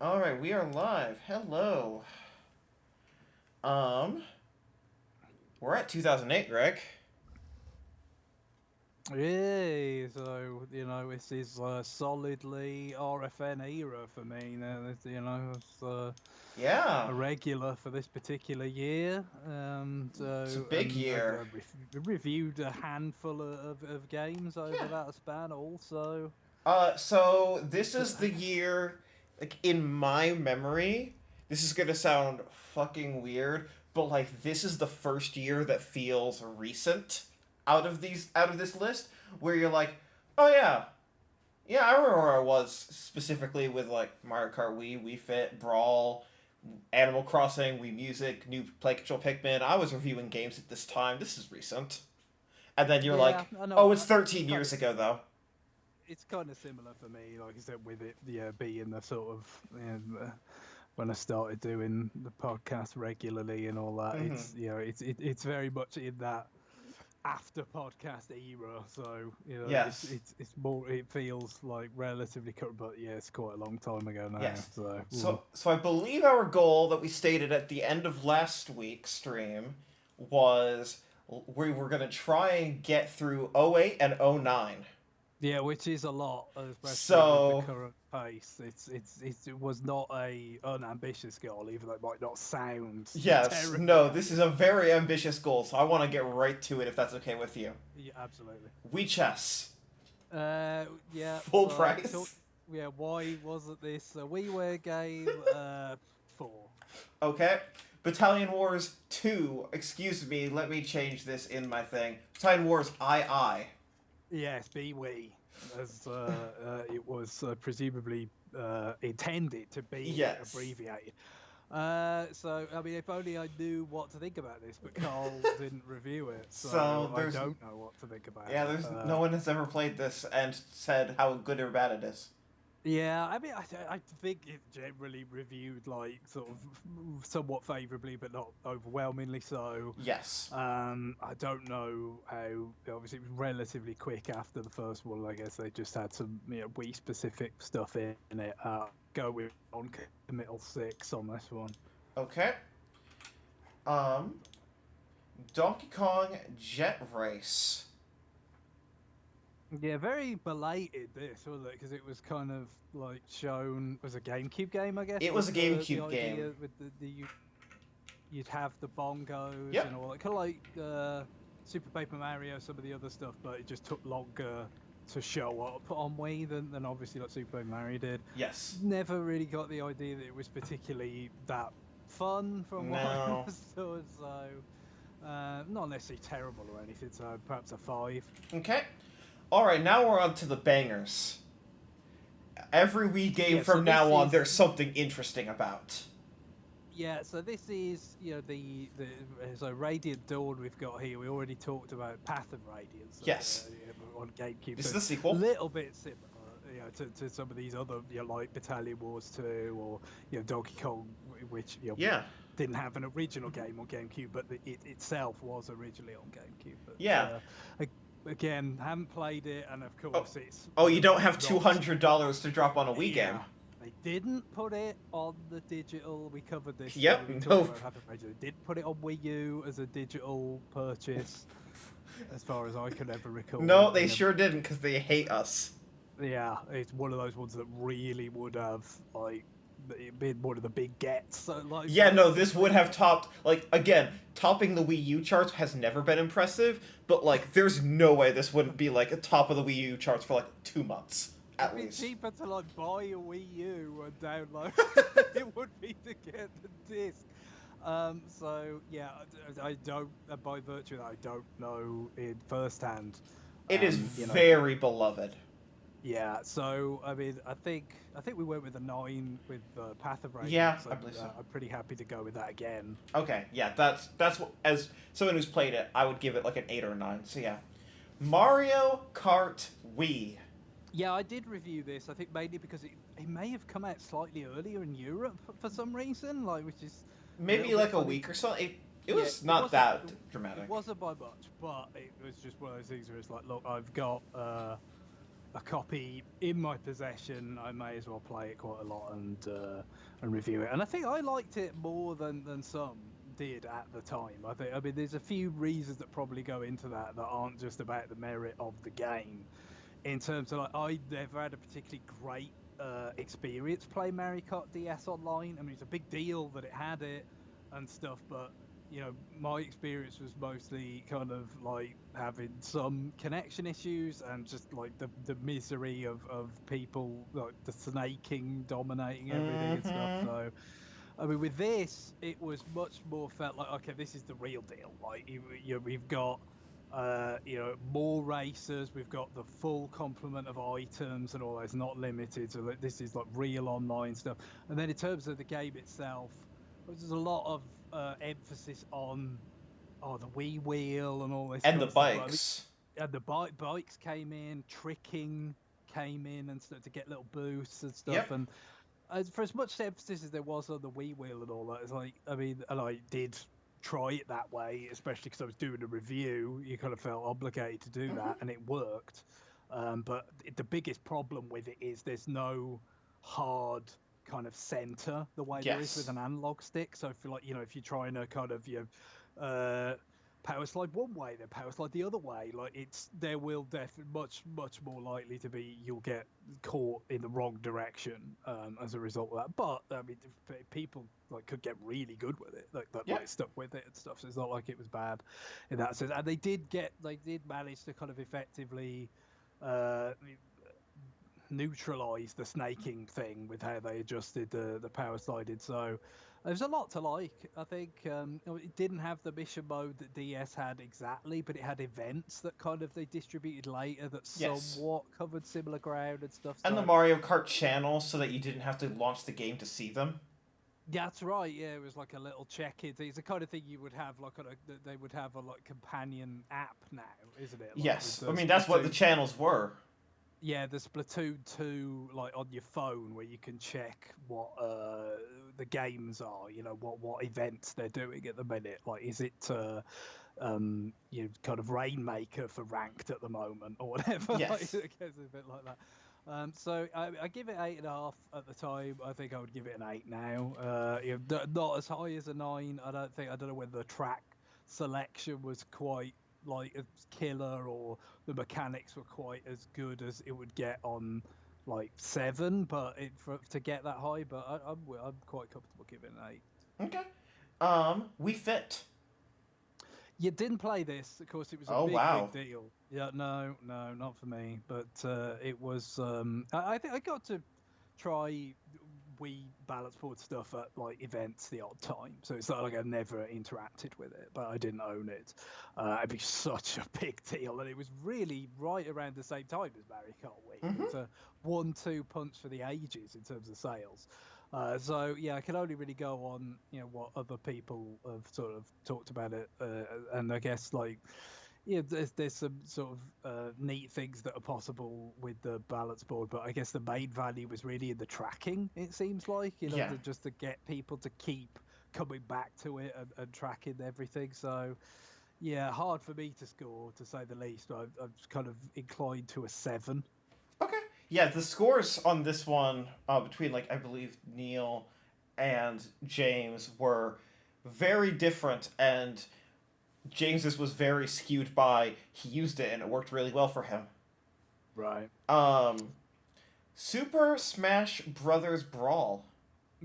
All right, we are live. Hello. Um, we're at 2008, Greg. Yeah, so this is solidly RFN era for me. Now, it's Yeah, a regular for this particular year. it's a So, big and year. reviewed a handful of games over Yeah. that span, also. So this So, is the year, like in my memory, this is gonna sound fucking weird, but like this is the first year that feels recent out of this list, where you're like, oh yeah, yeah, I remember where I was specifically with like Mario Kart Wii, Wii Fit, Brawl, Animal Crossing, Wii Music, new Play Control Pikmin. I was reviewing games at this time. This is recent. And then you're yeah, like, I know. oh, it's It's 13 kind years of ago, though. it's kind of similar for me, like I said, with it, being the sort of when I started doing the podcast regularly and all that. Mm-hmm. It's very much in that after podcast era. So Yes. it's more. It feels like relatively current, but yeah, it's quite a long time ago now. Yes. So So I believe our goal that we stated at the end of last week's stream was we were going to try and get through '08 and '09. yeah, which is a lot, especially with the So, current pace. It was not a unambitious goal, even though it might not sound yes, terribly no, this is a ambitious. very ambitious goal, so I want to get right to it if that's okay with you. Yeah, absolutely. Wii Chess. Yeah. Full So we talked. price. Yeah, why wasn't this a WiiWare game? Four. Okay. Battalion Wars 2. Excuse me, let me change this in my thing. Battalion Wars II. Yes, BWii, as it was presumably intended to be Yes. abbreviated. So I mean, if only I knew what to think about this, but Carl didn't review it, So so I there's don't know what to think about yeah, it. there's no one has ever played this and said how good or bad it is. Yeah, I mean, I think it generally reviewed like sort of somewhat favourably, but not overwhelmingly so. Yes. I don't know how. Obviously, it was relatively quick after the first one. I guess they just had some Wii specific stuff in it. Go with on committal 6 on this one. Okay. Um Donkey Kong Jet Race. Yeah, very belated this, wasn't it? Because it was kind of like shown as a GameCube game, I guess, It with was a the GameCube game. idea with you'd have the bongos Yep. and all that, kind of like Super Paper Mario, some of the other stuff, but it just took longer to show up on Wii than obviously like Super Paper Mario did. Yes. Never really got the idea that it was particularly that fun from what I No. understood, so not necessarily terrible or anything, so perhaps a 5. Okay. Alright, now we're on to the bangers. Every Wii game Yeah, so from this now on, is there's something interesting about. Yeah, so this is the so Radiant Dawn we've got here. We already talked about Path of Radiance Yes. on GameCube, This so is the a sequel. little bit similar, to some of these other like Battalion Wars 2 or Donkey Kong, which Yeah. didn't have an original game on GameCube, but it itself was originally on GameCube. But Yeah. again, haven't played it, and of Oh, course it's oh, you don't have not. $200 to drop on a Wii game. Yeah. They didn't put it on the digital. We covered this Yep. when we talked No. about Happy Meal. They didn't put it on Wii U as a digital purchase, as far as I could ever recall. No, they sure didn't because they hate us. Yeah, it's one of those ones that really would have like been one of the big gets. So, like, Yeah, no, basically. this would have topped, like, again, topping the Wii U charts has never been impressive, but, like, there's no way this wouldn't be, like, a top of the Wii U charts for, like, 2 months, It'd at be least. cheaper to like buy a Wii U and download it would be to get the disc. So yeah, I don't, by virtue of that, I don't know it firsthand. It is You know, very beloved. yeah. So I mean, I think we went with a 9 with Path of Yeah, Radiance, I and believe so. I'm pretty happy to go with that again. Okay, yeah, that's what, as someone who's played it, I would give it, like, an 8 or 9, so yeah. Mario Kart Wii. Yeah, I did review this. I think mainly because it may have come out slightly earlier in Europe for some reason, like which is a Maybe, little bit like, a funny. week or so. It Yeah, was not that it dramatic. wasn't by much, but it was just one of those things where it's like, look, I've got a copy in my possession, I may as well play it quite a lot and review it. And I think I liked it more than some did at the time. I mean, there's a few reasons that probably go into that that aren't just about the merit of the game. In terms of like, I never had a particularly great experience playing Mario Kart DS online. I mean, it's a big deal that it had it and stuff, but my experience was mostly kind of like having some connection issues and just like the misery of people like the snaking dominating everything and stuff. Mm-hmm. So I mean, with this, it was much more felt like, okay, this is the real deal. Like, we've got, more racers. We've got the full complement of items and all that. It's not limited. So like, this is like real online stuff. And then in terms of the game itself, there's a lot of emphasis on, the Wii wheel and all this And kind the of stuff. But I mean, bikes. and the bikes came in, tricking came in and stuff to get little boosts and stuff. Yep. And for as much emphasis as there was on the Wii wheel and all that, it's like, I mean, and I did try it that way, especially because I was doing a review. You kind of felt obligated to do Mm-hmm. that, and it worked. But the biggest problem with it is there's no hard kind of center the way there is with Yes. an analog stick. So if you're like, if you're trying to kind of power slide one way, then power slide the other way. Like there will definitely much more likely to be you'll get caught in the wrong direction as a result of that. But I mean, people like could get really good with it, like Yep. stuck with it and stuff. So it's not like it was bad in that sense. And they did manage to kind of effectively uh, neutralize the snaking thing with how they adjusted the power sliding. So there's a lot to like. I think it didn't have the mission mode that DS had exactly, but it had events that kind of they distributed later that Yes. somewhat covered similar ground and stuff. And the So Mario Kart channel so that you didn't have to launch the game to see them. yeah, that's right. Yeah, it was like a little check-in. It's the kind of thing you would have like they would have a like companion app now, isn't it? Like with Yes. I the mean, that's what the Splatoon. channels were. Yeah, the Splatoon 2 like on your phone where you can check what the games are, what events they're doing at the minute. Like is it kind of Rainmaker for ranked at the moment or whatever. Like Yes. it goes a bit like that. So I give it 8.5 at the time. I think I would give it an 8 now. Not as high as a 9. I don't know whether the track selection was quite like a killer or the mechanics were quite as good as it would get on like 7. But to get that high, but I'm quite comfortable giving it an 8. Okay. We fit. You didn't play this, of course. It was a Oh big wow. deal. Yeah, no, not for me. But it was. I think I got to try Wii balance board stuff at like events the odd time. So it's not like I never interacted with it, but I didn't own it. It'd be such a big deal, and it was really right around the same time as Mario Kart Wii. It Mm-hmm. was a 1-2 punch for the ages in terms of sales. So yeah, I can only really go on what other people have sort of talked about it, and I guess like there's some sort of neat things that are possible with the balance board, but I guess the main value was really in the tracking. It seems like Yeah. just to get people to keep coming back to it and tracking everything. So yeah, hard for me to score to say the least. I'm kind of inclined to a 7. Okay. Yeah, the scores on this one between like I believe Neil and James were very different, and James's was very skewed by he used it and it worked really well for him. Right. Um, Super Smash Brothers Brawl.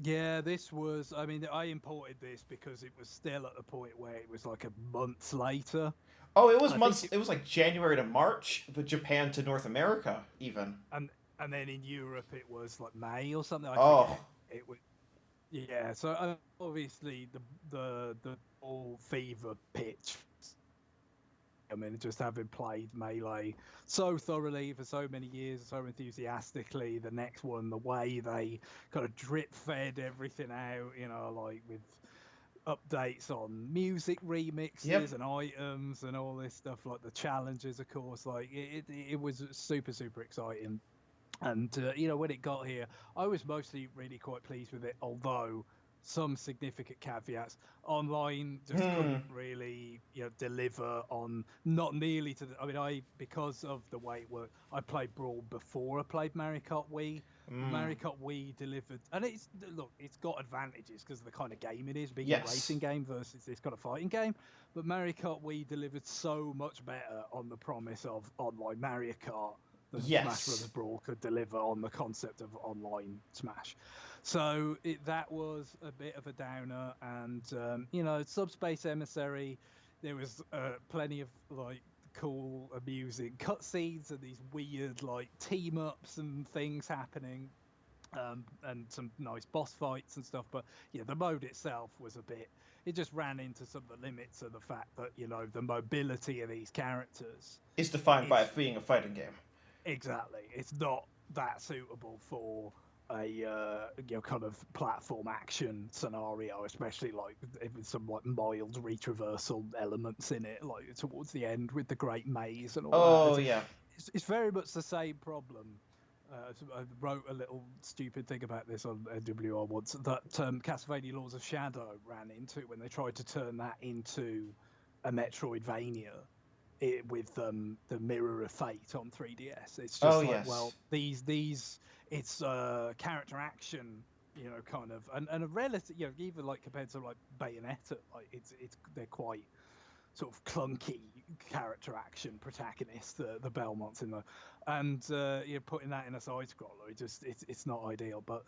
Yeah, this was. I mean, I imported this because it was still at the point where it was like a month later. Oh, it was I think months. It was like January to March, but Japan to North America even. and and then in Europe it was like May or something. I Oh, forget. It was yeah. So obviously the all fever pitch. I mean, just having played Melee so thoroughly for so many years, so enthusiastically, the next one, the way they kind of drip fed everything out, like with updates on music yep. remixes and items and all this stuff, like the challenges, of course, like it was super exciting. And when it got here, I was mostly really quite pleased with it, although some significant caveats. Online just couldn't really, deliver on, not nearly to the. I mean, because of the way it worked, I played Brawl before I played Mario Kart Wii. Mario Kart Wii delivered, and it's got advantages because of the kind of game it is, being a Yes. racing game versus this kind of fighting game. But Mario Kart Wii delivered so much better on the promise of online Mario Kart than Smash Brothers Yes. Brawl could deliver on the concept of online Smash. So that was a bit of a downer, and Subspace Emissary, there was plenty of like cool, amusing cutscenes and these weird like team ups and things happening, and some nice boss fights and stuff. But yeah, the mode itself was a bit. It just ran into some of the limits of the fact that the mobility of these characters Is defined by is it being a fighting game. exactly. It's not that suitable for a kind of platform action scenario, especially like if it's some like mild retraversal elements in it, like towards the end with the Great Maze and all that. Oh yeah. It's very much the same problem. I wrote a little stupid thing about this on NWR once that Castlevania Lords of Shadow ran into when they tried to turn that into a Metroidvania with the Mirror of Fate on 3DS. It's Oh just like, yes. well, these it's character action, kind of, and a relative, even like compared to like Bayonetta, like it's they're quite sort of clunky character action protagonists, the Belmonts in the, and putting that in a side scroller, it's not ideal, but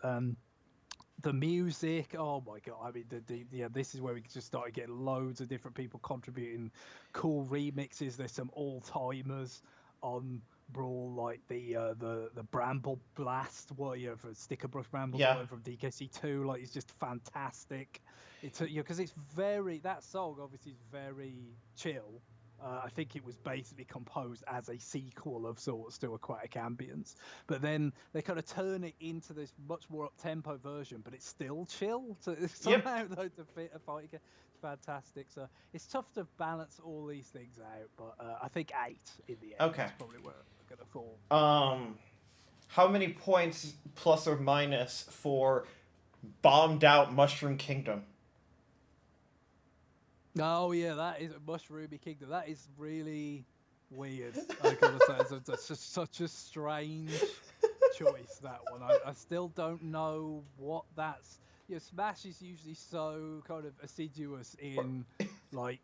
the music, oh my god, I mean this is where we just started getting loads of different people contributing cool remixes. There's some all-timers on Brawl, like the Bramble Blast, for Sticker Brush Brambles or Yeah. whatever, from DKC2, like it's just fantastic. It's because it's very, that song obviously is very chill. I think it was basically composed as a sequel of sorts to Aquatic Ambience, but then they kind of turn it into this much more up-tempo version, but it's still chill. So Yep. somehow, though, to fit a fight again, it's fantastic. So it's tough to balance all these things out, but I think 8 in the end Okay. is probably where we're gonna fall. Um, how many points plus or minus for bombed out Mushroom Kingdom? Oh yeah, that is Mushroomy Kingdom. That is really weird. I gotta say, that's just such a strange choice, that one. I still don't know what that's. Smash is usually so kind of assiduous in like,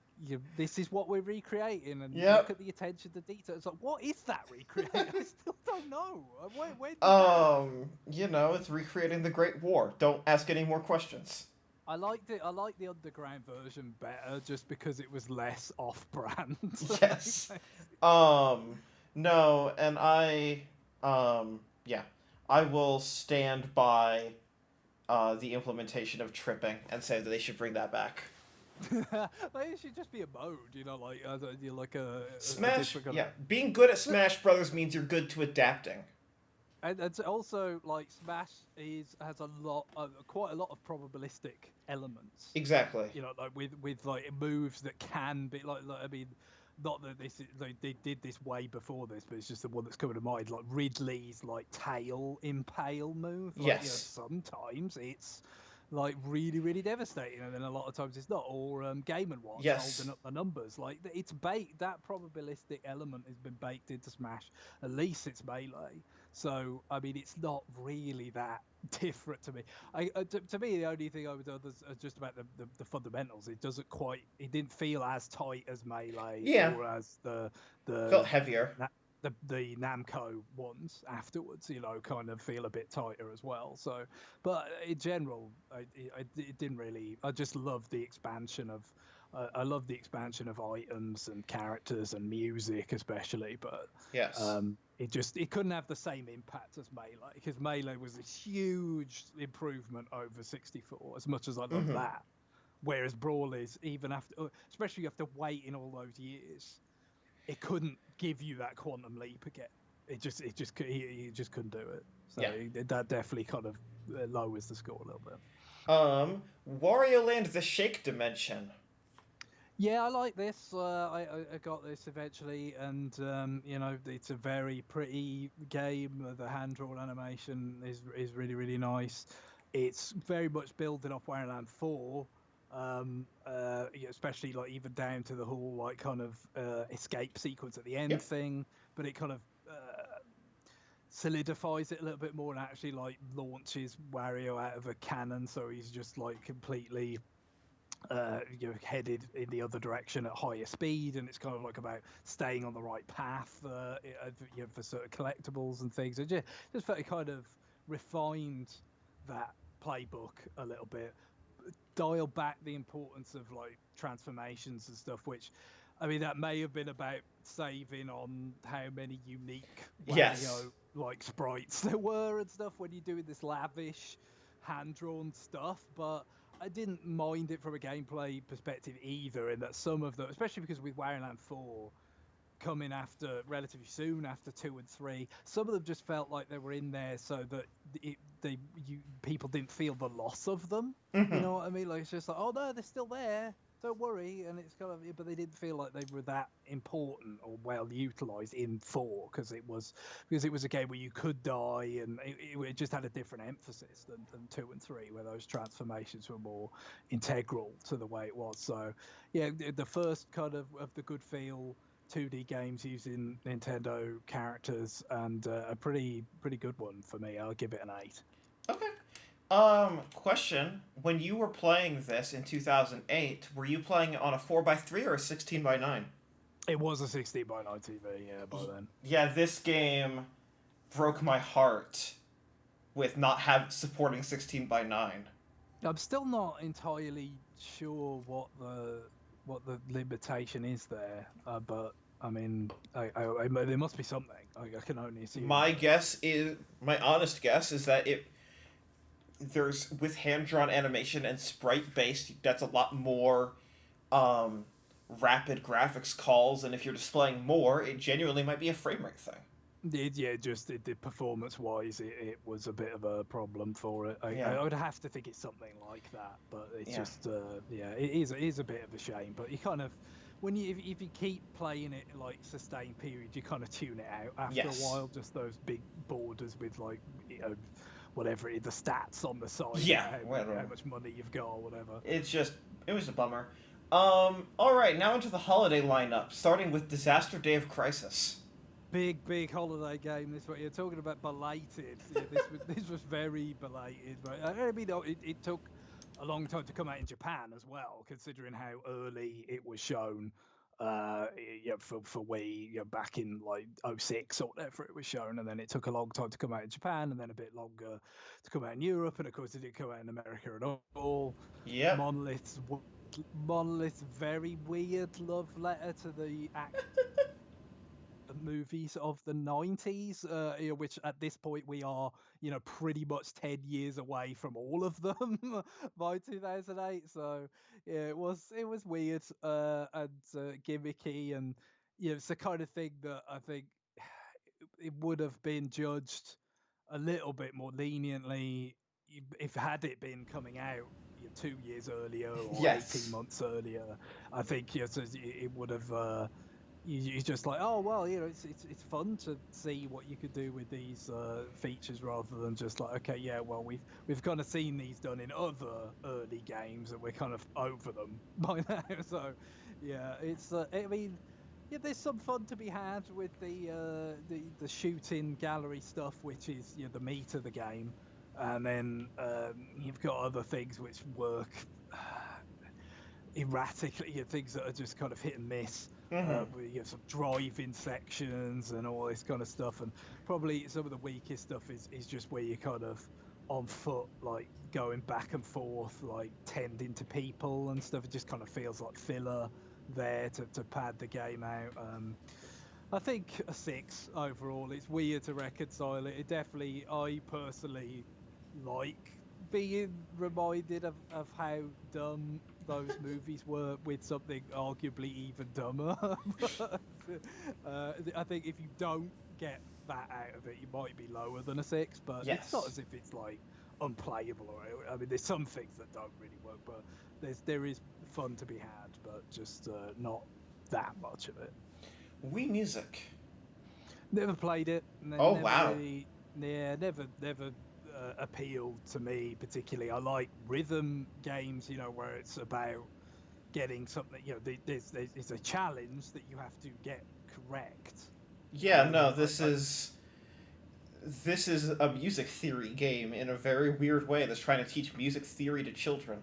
this is what we're recreating, and look Yep. at the attention to detail. It's like, what is that recreating? I still don't know. Where did that? It's recreating the Great War. Don't ask any more questions. I liked it. I liked the underground version better, just because it was less off-brand. Yes. No, and yeah, I will stand by the implementation of tripping and say that they should bring that back. Like, it should just be a mode, like like a Smash, different kind of. yeah, being good at Smash Brothers means you're good to adapting. And it's also like Smash has quite a lot of probabilistic elements. Exactly. Like with like moves that can be like I mean, not that they did this way before this, but it's just the one that's coming to mind. Like Ridley's like tail impale move. Like, Yes. sometimes it's like really really devastating, and then a lot of times it's not. Or Game and Watch Yes. holding up the numbers. Like it's baked. That probabilistic element has been baked into Smash. At least it's melee. So I mean, it's not really that different to me. To me, the only thing I would do is just about the fundamentals. It didn't feel as tight as melee Yeah. or as Felt heavier. the Namco ones afterwards. Kind of feel a bit tighter as well. So, but in general, it didn't really. I just love the expansion of. I love the expansion of items and characters and music, especially. But Yes. it couldn't have the same impact as melee, because melee was a huge improvement over 64, as much as I love that. Whereas Brawl is, even after, especially after waiting all those years, it couldn't give you that quantum leap again. You just couldn't do it. So Yeah. that definitely kind of lowers the score a little bit. Wario Land: The Shake Dimension. Yeah, I like this. I got this eventually, and it's a very pretty game. The hand drawn animation is really really nice. it's very much building off Wareland 4, especially like even down to the whole like kind of escape sequence at the end Yep. thing, but it kind of solidifies it a little bit more and actually like launches Wario out of a cannon, so he's just like completely headed in the other direction at higher speed, and it's kind of like about staying on the right path, for certain collectibles and things. It just felt it kind of refined that playbook a little bit, dial back the importance of like transformations and stuff, which I mean that may have been about saving on how many unique Yes. Wario like sprites there were and stuff when you're doing this lavish hand drawn stuff, but I didn't mind it from a gameplay perspective either, in that some of them, especially because with Wario Land 4 coming after relatively soon after 2 and 3, some of them just felt like they were in there so that people didn't feel the loss of them. You Hmm. know what I mean? Like it's just like, oh no, they're still there. Don't worry, and it's kind of, but they didn't feel like they were that important or well utilized in 4, because it was a game where you could die, and it just had a different emphasis than 2 and 3, where those transformations were more integral to the way it was. So, yeah, the first kind of the good feel 2D games using Nintendo characters, and a pretty good one for me. I'll give it an 8. Okay. Question. When you were playing this in 2008, were you playing it on a 4x3 or a 16x9? It was a 16 by 9 TV, yeah, by then. Yeah, this game broke my heart with not have supporting 16x9. I'm still not entirely sure what the limitation is there, but I mean, there must be something. I can only assume My that. guess is my honest guess is that it there's with hand drawn animation and sprite based, that's a lot more um rapid graphics calls, and if you're displaying more, it genuinely might be a frame rate thing. Yeah, just the performance wise, it was a bit of a problem for it. Yeah. I would have to think it's something like that, but it's Yeah. just yeah, it is a bit of a shame. But you kind of, when you if you keep playing it like sustained period, you kind of tune it out after a Yes. while. Just those big borders with like, whatever the stats on the side Yeah. about Whatever. how much money you've got or whatever. It's just it was a bummer. All right, now into the holiday lineup, starting with Disaster Day of Crisis. Big holiday game. This one you're talking about belated. Yeah, this was very belated. Right? I mean, it took a long time to come out in Japan as well, considering how early it was shown. Yeah, for Wii, back in like '06 or whatever it was shown, and then it took a long time to come out in Japan, and then a bit longer to come out in Europe, and of course it didn't come out in America at all. Yep. Monolith's Monolith's very weird love letter to the movies of the 90s, which at this point we are, pretty much 10 years away from all of them by 2008. So yeah, it was weird, and gimmicky, and it's the kind of thing that I think it would have been judged a little bit more leniently if had it been coming out 2 years earlier or 18 Yes. months earlier. I think yes, it would have, you're just like, oh well, it's fun to see what you could do with these features, rather than just like, okay, yeah, well, we've kind of seen these done in other early games and we're kind of over them by now. So yeah, it's I mean, yeah, there's some fun to be had with the shooting gallery stuff, which is the meat of the game, and then you've got other things which work erratically, things that are just kind of hit and miss. Mm-hmm. You have some driving sections and all this kind of stuff, and probably some of the weakest stuff is just where you're kind of on foot, like going back and forth, like tending to people and stuff. It just kind of feels like filler there to pad the game out. I think a 6 overall. It's weird to reconcile it. It definitely, I personally like being reminded of how dumb those movies were with something arguably even dumber. But, I think if you don't get that out of it, you might be lower than a 6. But it's not Yes. as if it's like unplayable, or I mean, there's some things that don't really work, but there is fun to be had, but just not that much of it. Wii Music. Never played it. Oh Never wow. really. Yeah, never. appealed to me particularly. I like rhythm games, where it's about getting something. There's it's a challenge that you have to get correct. Yeah, no, I this is a music theory game in a very weird way that's trying to teach music theory to children.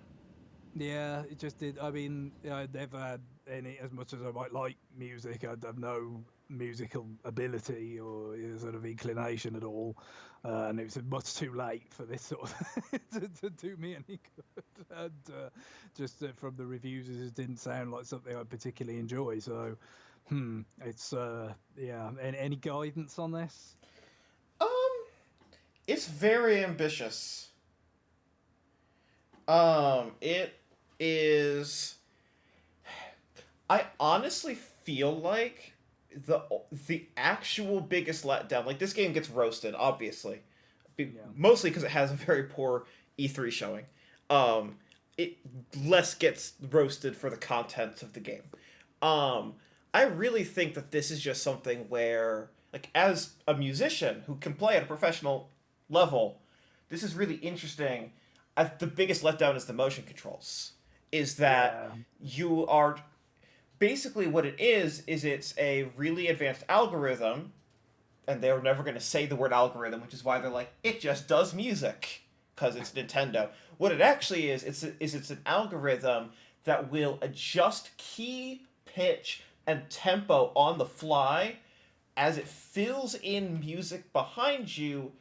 Yeah, it just did. I mean, I never had any, as much as I might like music, I'd have no musical ability or sort of inclination at all. And it was much too late for this sort of to do me any good. And just from the reviews, it just didn't sound like something I particularly enjoy. So, it's, yeah. Any guidance on this? Um, it's very ambitious. It is. I honestly feel like the the actual biggest letdown. Like this game gets roasted, obviously, Yeah. mostly because it has a very poor E3 showing. Um, it less gets roasted for the content of the game. Um, I really think that this is just something where, like, as a musician who can play at a professional level, this is really interesting. The biggest letdown is the motion controls. Is that Yeah. you are basically what it is it's a really advanced algorithm, and they're never going to say the word algorithm, which is why they're like it just does music because it's Nintendo. What it actually it's an algorithm that will adjust key, pitch, and tempo on the fly as it fills in music behind you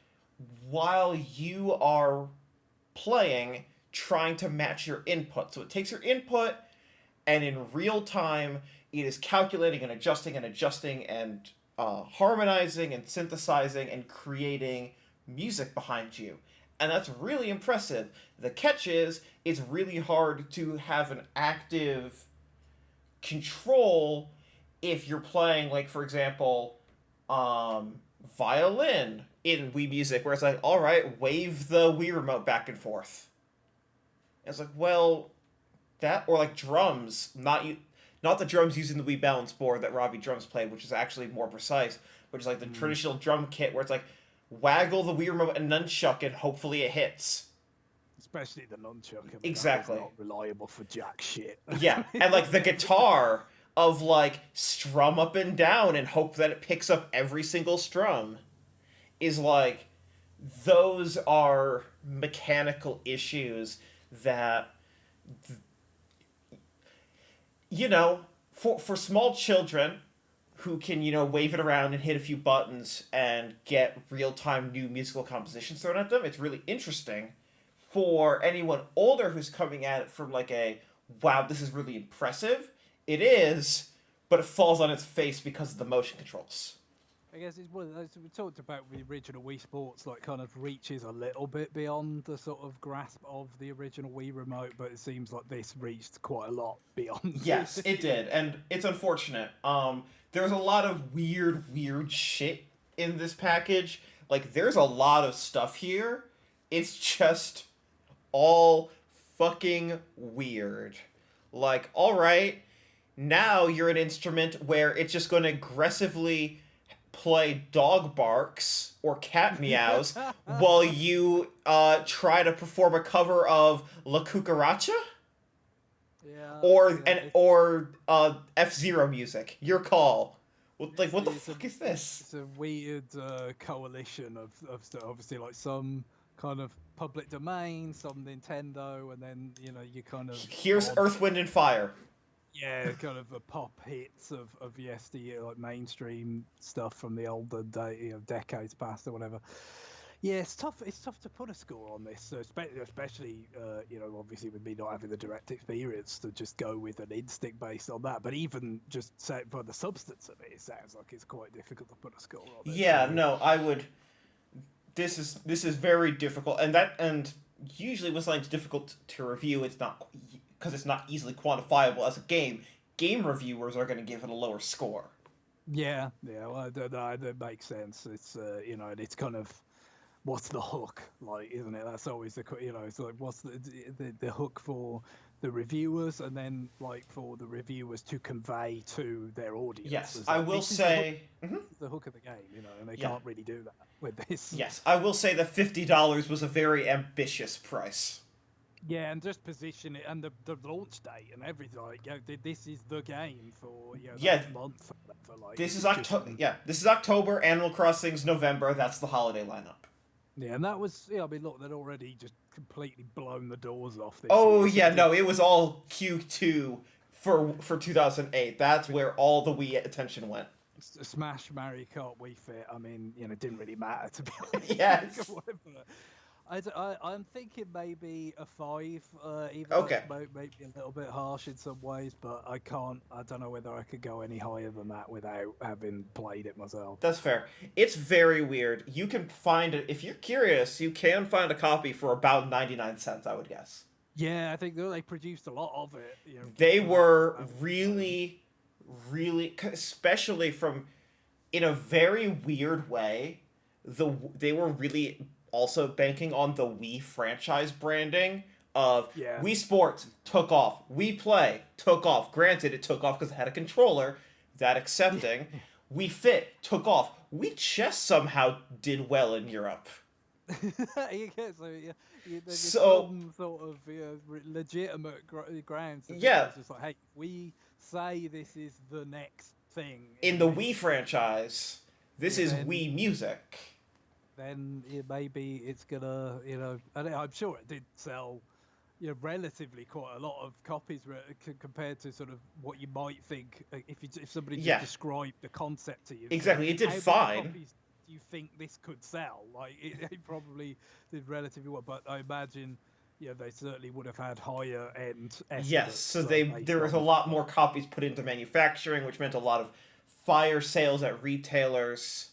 while you are playing, trying to match your input. So it takes your input, and in real time it is calculating and adjusting and harmonizing and synthesizing and creating music behind you, and that's really impressive. The catch is it's really hard to have an active control if you're playing, like, for example, um, violin in Wii Music, where it's like, all right, wave the Wii remote back and forth. And it's like, well, that, or like drums, not the drums using the Wii Balance board that Robbie Drums played, which is actually more precise, which is like the Mm. traditional drum kit where it's like waggle the Wii remote and nunchuck and hopefully it hits. Especially the nunchuck. I mean, that is Exactly. not reliable for jack shit. Yeah, and like the guitar of like strum up and down and hope that it picks up every single strum is like those are mechanical issues that, for small children who can, wave it around and hit a few buttons and get real-time new musical compositions thrown at them, it's really interesting. For anyone older who's coming at it from like a, wow, this is really impressive, it is, but it falls on its face because of the motion controls. I guess it's one of those we talked about the original Wii Sports, like kind of reaches a little bit beyond the sort of grasp of the original Wii remote, but it seems like this reached quite a lot beyond Yes, it did, and it's unfortunate. There's a lot of weird shit in this package. Like, there's a lot of stuff here. It's just all fucking weird. Like, alright, now you're an instrument where it's just going to aggressively play dog barks or cat meows while you try to perform a cover of La Cucaracha Yeah, or yeah. and or F-Zero music. Your call. Like, what the It's a fuck is this? it's a weird coalition of stuff. Obviously, like some kind of public domain, some Nintendo, and then you kind of Here's odd, Earth, Wind, and Fire. yeah, kind of a pop hits of yesteryear, like mainstream stuff from the older day, decades past or whatever. Yeah, it's tough. It's tough to put a score on this, so especially obviously with me not having the direct experience to just go with an instinct based on that. But even just say for the substance of it, it sounds like it's quite difficult to put a score on it. Yeah, So no, I would. This is very difficult, and usually when something's difficult to review, it's not because it's not easily quantifiable as a game. Game reviewers are going to give it a lower score. yeah, yeah, well, that makes sense. It's and it's kind of what's the hook like, isn't it? That's always it's like what's the hook for the reviewers, and then like for the reviewers to convey to their audience. Yes, It's I like will this is the hook, say. Mhm. this is the hook of the game, and they Yeah. can't really do that with this. Yes, I will say that $50 was a very ambitious price. Yeah, and just position it and the launch date and everything. Like, this is the game for Yeah, that month. For like, this is just October. Yeah, this is October. Animal Crossing's November. That's the holiday lineup. yeah, and that was I mean, look, they'd already just completely blown the doors off this Oh year. So yeah, no, it was all Q2 for 2008. That's where all the Wii attention went. Smash, Mario Kart, Wii Fit. I mean, it didn't really matter to be honest. Yes. Whatever. I'm thinking maybe a 5, even though Okay. it's maybe a little bit harsh in some ways, but I can't. I don't know whether I could go any higher than that without having played it myself. That's fair. It's very weird. You can find it if you're curious. You can find a copy for about 99 cents, I would guess. Yeah, I think they produced a lot of it. They for were that really, really, especially from in a very weird way. They were really also banking on the Wii franchise branding of yeah. Wii Sports took off, Wii Play took off. Granted, it took off because it had a controller. That accepting. Wii Fit took off. Wii Chess somehow did well in Europe. There's So some sort of legitimate grounds. yeah, It's just like, hey, we say this is the next thing in the Wii franchise, this is then, Wii music. Then maybe it's gonna, and I'm sure it did sell, relatively quite a lot of copies compared to sort of what you might think if somebody just described the concept to you. Exactly, it did how fine. many copies do you think this could sell? Like it probably did relatively well, but I imagine they certainly would have had higher end estimates. Yes, so there was a lot more copies put into manufacturing, which meant a lot of fire sales at retailers.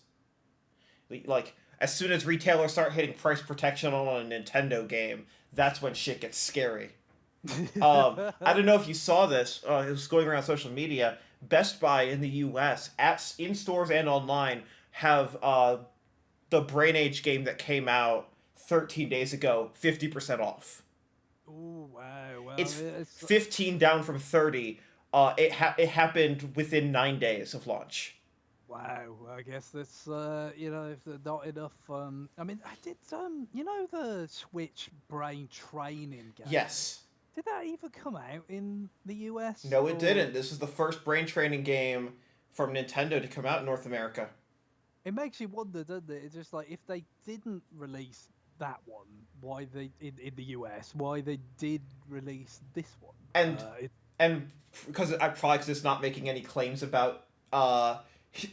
Like as soon as retailers start hitting price protection on a Nintendo game, that's when shit gets scary. I don't know if you saw this. It was going around social media. Best Buy in the U.S. in stores and online have the Brain Age game that came out 13 days ago 50% off. Oh wow! Well, it's 15 down from 30. It happened within 9 days of launch. Wow, I guess that's if there's not enough. I mean, I did the Switch Brain Training game. Yes. Did that even come out in the US? No, it didn't. This was the first brain training game from Nintendo to come out in North America. It makes you wonder, doesn't it? It's just like if they didn't release that one, why they in the US, why they did release this one, and because because it's not making any claims about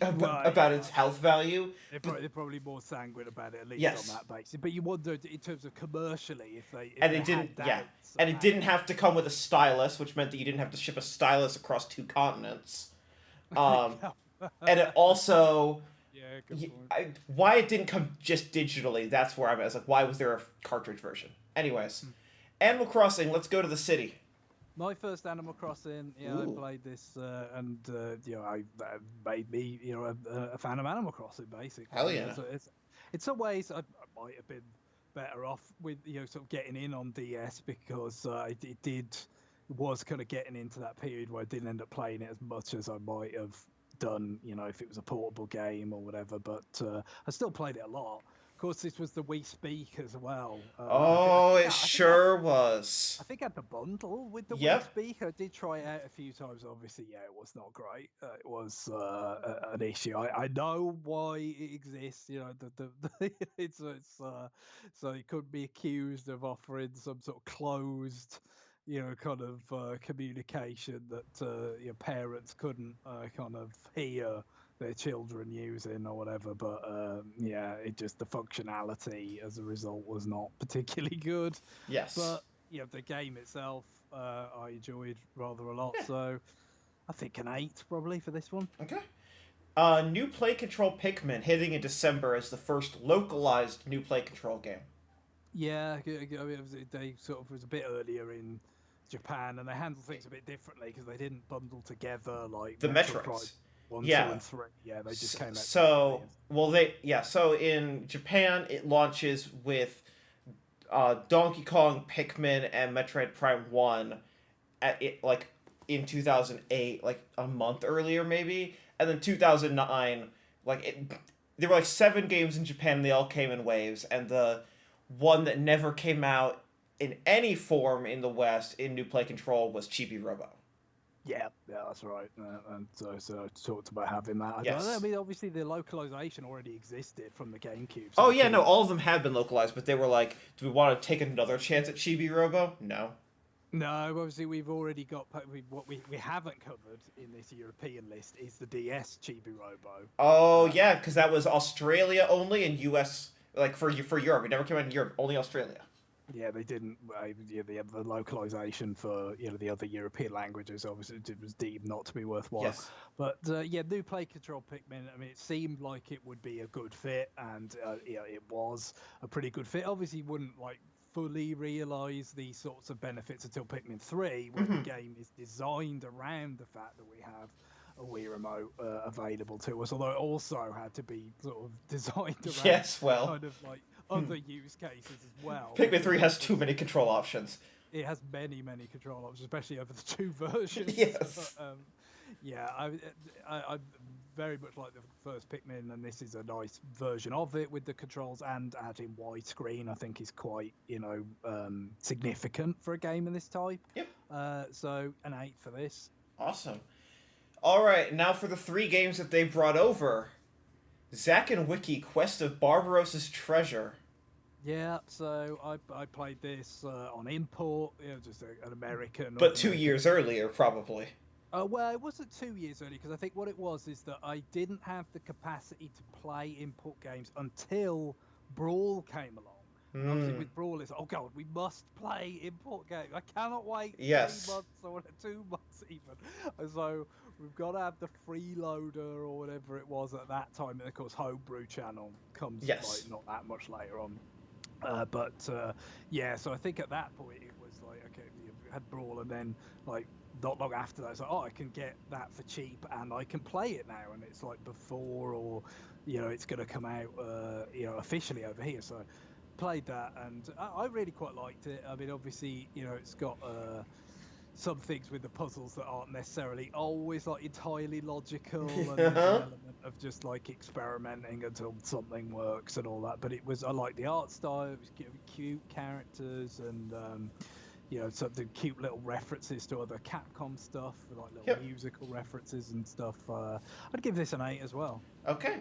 about its health value. They're probably more sanguine about it, at least yes. on that basis. But you wonder in terms of commercially if they it didn't have to come with a stylus, which meant that you didn't have to ship a stylus across 2 continents. And it also why it didn't come just digitally, that's where I was like, why was there a cartridge version? Anyways, Animal Crossing, let's go to the city. My first Animal Crossing, I played this, and I made me, a fan of Animal Crossing, basically. Hell yeah! So in some ways, I might have been better off with sort of getting in on DS because it was kind of getting into that period where I didn't end up playing it as much as I might have done, if it was a portable game or whatever. But I still played it a lot. Of course, this was the Wii Speak as well. It sure was. I think I had the bundle with the Wii Speak. I did try it out a few times. Obviously, it was not great. It was an issue. I know why it exists. It's so it could be accused of offering some sort of closed, kind of communication that your parents couldn't kind of hear their children using or whatever, but it just the functionality as a result was not particularly good. Yes, but the game itself I enjoyed rather a lot. So I think an 8 probably for this one. Okay. New Play Control Pikmin hitting in December as the first localized new Play Control game. Yeah, they sort of was a bit earlier in Japan, and they handled things a bit differently because they didn't bundle together like the Metroids. 1, 2, and 3. Yeah, they just came out. So in Japan it launches with Donkey Kong, Pikmin, and Metroid Prime 1 at it like in 2008, like a month earlier maybe, and then 2009, like there were like 7 games in Japan. They all came in waves, and the one that never came out in any form in the West in New Play Control was Chibi Robo. Yeah, yeah, that's right. And so I talked about having that. I Yes. mean, obviously the localization already existed from the GameCube, so Oh I yeah, no, couldn't. all of them have been localized, but they were like, do we want to take another chance at Chibi Robo? No. No, obviously we've already got what we haven't covered in this European list is the DS Chibi Robo. Oh Uh, yeah, because that was Australia only and U.S. like for Europe. It never came out in Europe. Only Australia. yeah, they didn't. Yeah, the localization for the other European languages obviously it was deemed not to be worthwhile. Yes. But yeah, new play control Pikmin. I mean, it seemed like it would be a good fit, and it was a pretty good fit. Obviously, wouldn't like fully realize these sorts of benefits until Pikmin 3, where the Mm-hmm. game is designed around the fact that we have a Wii remote available to us, although it also had to be sort of designed around Yes. Well, kind of like other use cases as well. Pikmin Because 3 has too many control options. it has many control options, especially over the two versions. Yes. Yeah, I very much like the first Pikmin, and this is a nice version of it with the controls and adding widescreen. I think is quite significant for a game of this type. Yep. So an 8 for this. Awesome. All right, now for the 3 games that they brought over. Zack and Wiki: Quest of Barbarossa's Treasure. Yeah, so I played this on import, just an American. But North 2 years American. earlier, probably. Well, it wasn't 2 years early because I think what it was is that I didn't have the capacity to play import games until Brawl came along. And obviously, Hmm. with Brawl, it's oh god, we must play import games. I cannot wait Yes. 3 months or 2 months even. And so we've got to have the freeloader or whatever it was at that time. And of course, Homebrew Channel comes Yes. like not that much later on. Yeah, so I think at that point it was like okay, you had Brawl, and then like not long after that, it's like oh, I can get that for cheap and I can play it now, and it's like before or it's going to come out officially over here. So played that and I really quite liked it. I mean, obviously it's got some things with the puzzles that aren't necessarily always like entirely logical, and there's an Uh-huh. element of just like experimenting until something works and all that. But I like the art style. It was cute characters and some the cute little references to other Capcom stuff, like little Yep. musical references and stuff. I'd give this an 8 as well. Okay.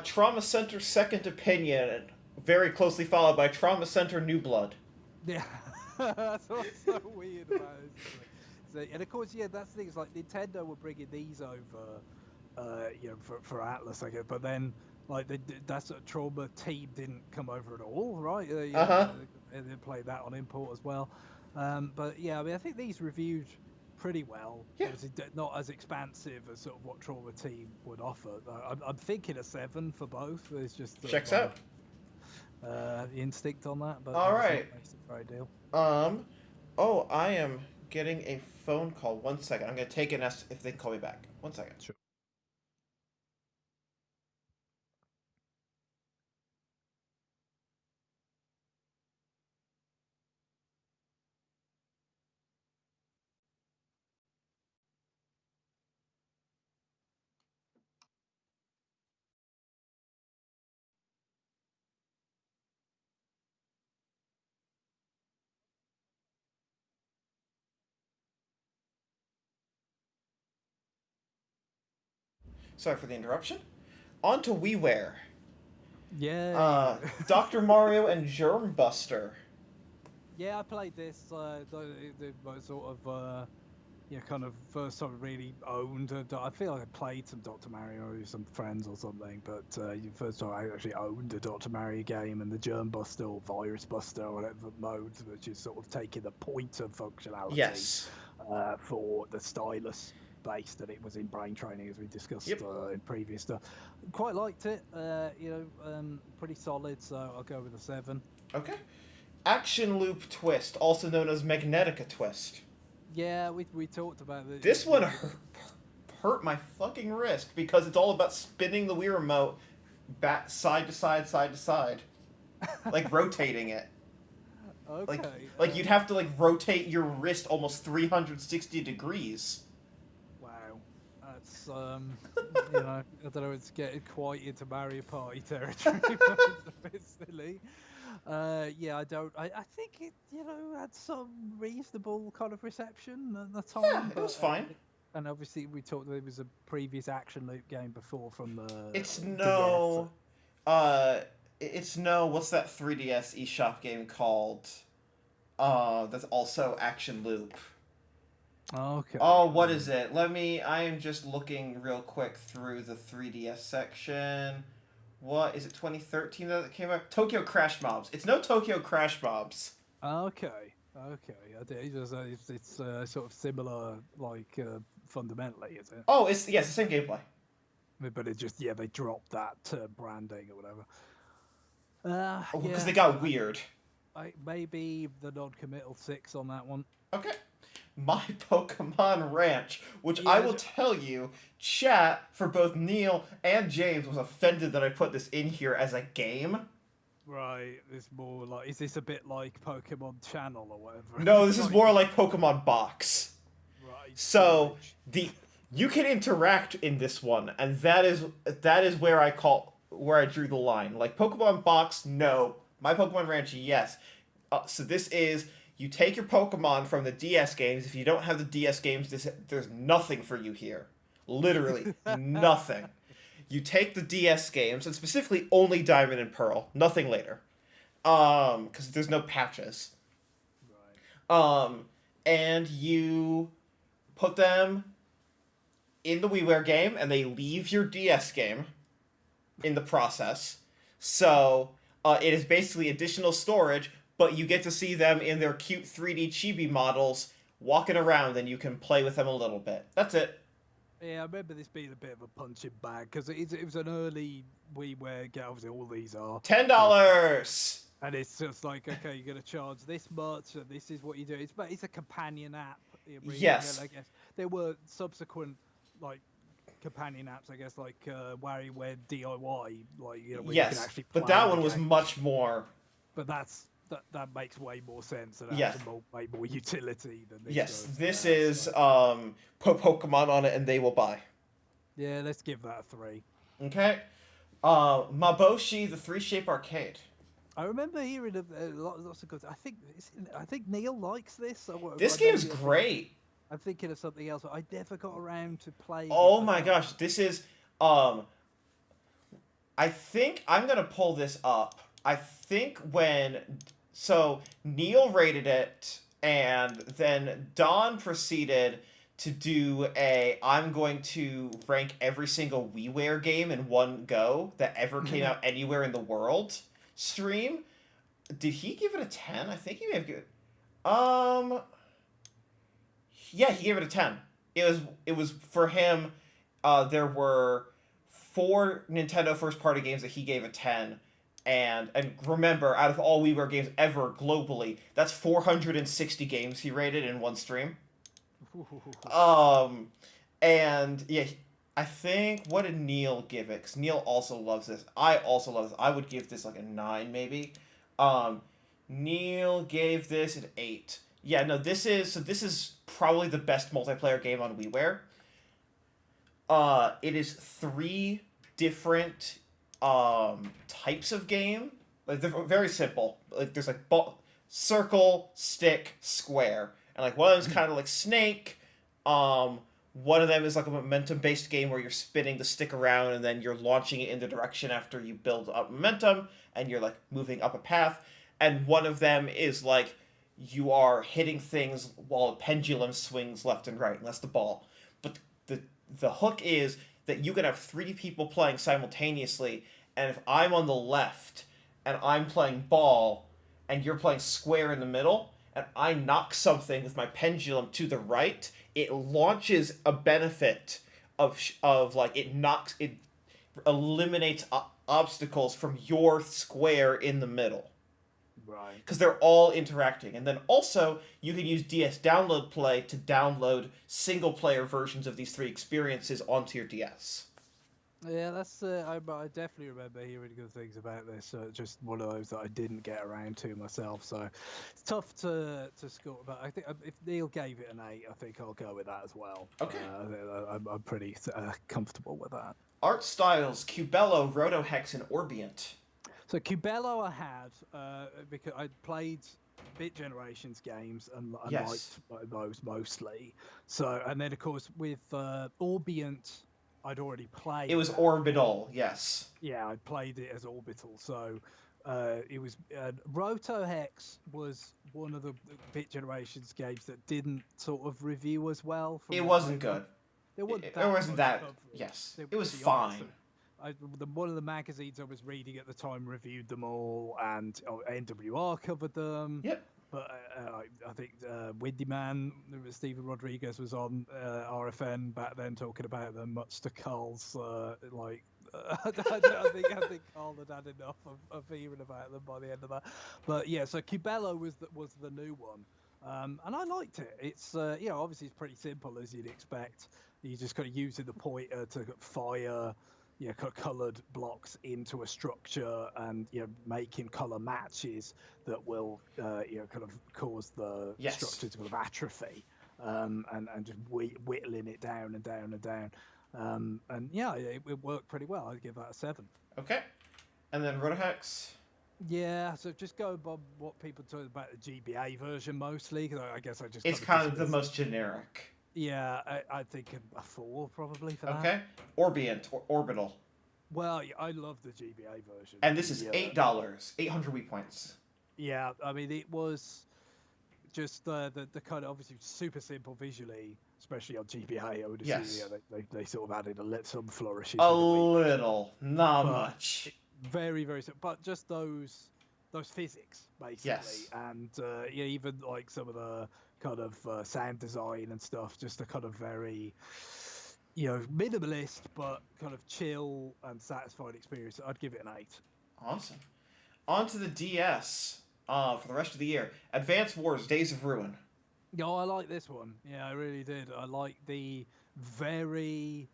Trauma Center Second Opinion, very closely followed by Trauma Center New Blood. Yeah, that's what's so weird about it. So, and of course, yeah, that's the thing. It's like Nintendo were bringing these over, for Atlas, I guess. But then, like, that's a Trauma team didn't come over at all, right? Uh-huh. They played that on import as well. But yeah, I mean, I think these reviewed pretty well. Yeah. Obviously, not as expansive as sort of what Trauma team would offer. I'm thinking a 7 for both. It's just Checks out. instinct on that, but All it's not right. a great deal. Oh, I am getting a phone call. 1 second. I'm gonna take it and ask if they can call me back. 1 second. Sure. Sorry for the interruption. On to WiiWare. Yay! Dr. Mario and Germ Buster. Yeah, I played this. My sort of kind of first time I really owned. I feel like I played some Dr. Mario with some friends or something, but first time I actually owned a Dr. Mario game, and the Germ Buster or Virus Buster or whatever mode, which is sort of taking the pointer functionality Yes. for the stylus base that it was in Brain Training, as we discussed Yep. in previous stuff. Quite liked it. Pretty solid. So I'll go with a 7. Okay. Action Loop Twist, also known as Magnetica Twist. Yeah, we talked about this. This one hurt my fucking wrist because it's all about spinning the Wii remote back side to side, like rotating it. Like Okay. like you'd have to like rotate your wrist almost 360 degrees. Wow. That's I don't know. It's getting quite into Mario Party territory, but it's a bit silly. Yeah, I don't. I think it, had some reasonable kind of reception at the Yeah, time, it was but fine. and obviously we talked. There was a previous action loop game before from the It's DS. So, no it's no what's that 3DS eShop game called? That's also action loop. okay. Oh, what is it? I am just looking real quick through the 3DS section. What is it, 2013 that it came out? Tokyo Crash Mobs. It's no Tokyo Crash Mobs. Okay. Okay. I did. It's sort of similar, like fundamentally, is it? Oh, it's yes, the same gameplay. But it just they dropped that branding or whatever. Oh, because Yeah, they got weird. maybe the non-committal 6 on that one. Okay. My Pokemon Ranch, which I Yeah, will tell you, chat for both Neil and James was offended that I put this in here as a game. right. It's more like, is this a bit like Pokemon Channel or whatever? No, It's this is like, more like Pokemon Box. right, So storage. the you can interact in this one, and that is where I drew the line. Like Pokemon Box, no. My Pokemon Ranch, yes. So this is you take your Pokemon from the DS games. If you don't have the DS games, there's nothing for you here. Literally nothing. You take the DS games, and specifically only Diamond and Pearl, nothing later, because there's no patches. Right. And you put them in the WiiWare game, and they leave your DS game in the process. So it is basically additional storage, but you get to see them in their cute 3D chibi models walking around, and you can play with them a little bit. That's it. Yeah, I remember this being a bit of a punching bag because it was an early WiiWare game. Obviously, all these are. $10. And it's just like, okay, you're going to charge this much, and this is what you do. It's a companion app, really. And then Yes. I guess there were subsequent like companion apps, I guess, like WarioWare DIY, like where you can Yes. actually But play that the one was game. much more. But that makes way more sense and Yes. has way more utility than this Yes. does. This is put Pokemon on it, and they will buy. Yeah, let's give that a 3. Okay. Maboshi, the Three Shape Arcade. I remember hearing lots of good. I think Neil likes this. This game's great. I'm thinking of something else. But I never got around to playing it. Oh my gosh, this is I think I'm gonna pull this up. I think Neil rated it, and then Don proceeded to do I'm going to rank every single WiiWare game in one go that ever came out anywhere in the world stream. Did he give it a 10? I think he may have given yeah, he gave it a 10. It was for him. There were 4 Nintendo first party games that he gave a 10, and remember, out of all WiiWare games ever globally, that's 460 games he rated in one stream. And yeah, I think, what did Neil give it? Because Neil also loves this. I also love this. I would give this like a 9 maybe. Neil gave this an 8. Yeah, no, this is probably the best multiplayer game on WiiWare. It is 3 different types of game. Like they're very simple. Like there's like circle, stick, square, and like one of them is kind of like Snake. One of them is like a momentum based game where you're spinning the stick around and then you're launching it in the direction after you build up momentum and you're like moving up a path. And one of them is like you are hitting things while a pendulum swings left and right, and that's the ball. But the hook is that you can have 3 people playing simultaneously, and if I'm on the left and I'm playing ball and you're playing square in the middle and I knock something with my pendulum to the right, it launches a benefit of like it eliminates obstacles from your square in the middle. Right. Because they're all interacting. And then also, you can use DS Download Play to download single-player versions of these 3 experiences onto your DS. Yeah, that's. I definitely remember hearing good things about this. Just one of those that I didn't get around to myself. So it's tough to score. But I think if Neil gave it an 8, I think I'll go with that as well. Okay. I'm pretty comfortable with that. Art styles: Cubello, Rotohex, and Orbiant. So Cubello I had because I played Bit Generations games and Yes. liked those mostly. So and then of course with Orbiant I'd already It played was that. Orbital, yes. Yeah, I played it as Orbital. So it was Roto Hex was one of the Bit Generations games that didn't sort of review as well from It what wasn't good. there wasn't It that wasn't much that. coverage. Yes. It was To be honest, fine. one of the magazines I was reading at the time reviewed them all, and NWR covered them. Yep. But I think Windy Man, Stephen Rodriguez, was on RFN back then talking about them, much to Carl's like. I think Carl had enough of hearing about them by the end of that. But yeah, so Cubello was the new one, and I liked it. It's obviously it's pretty simple as you'd expect. You just got to using the pointer to fire coloured blocks into a structure and making colour matches that will kind of cause the Yes. structure to kind of atrophy, and just whittling it down and down and down. And yeah, it worked pretty well. I'd give that a 7. Okay. And then Rotohex. Yeah, so just go by what people talk about the GBA version mostly, because I guess I just It's kind of kind of the dismiss. most generic. Yeah, I think a 4 probably for that. Okay. Orbiant or Orbital. Well, yeah, I love the GBA version. And this is $8. 800 weak points. Yeah, I mean it was just the kind of obviously super simple visually, especially on GBA. I would assume Yes. they sort of added some flourishes A with the weak, little. Not but much. very very simple. But just those physics basically, Yes. and even like some of the kind of sound design and stuff, just a kind of very minimalist but kind of chill and satisfying experience. I'd give it an 8. Awesome. On to the DS for the rest of the year. Advance Wars: Days of Ruin. No, I like this one. Yeah, I really did. I like the very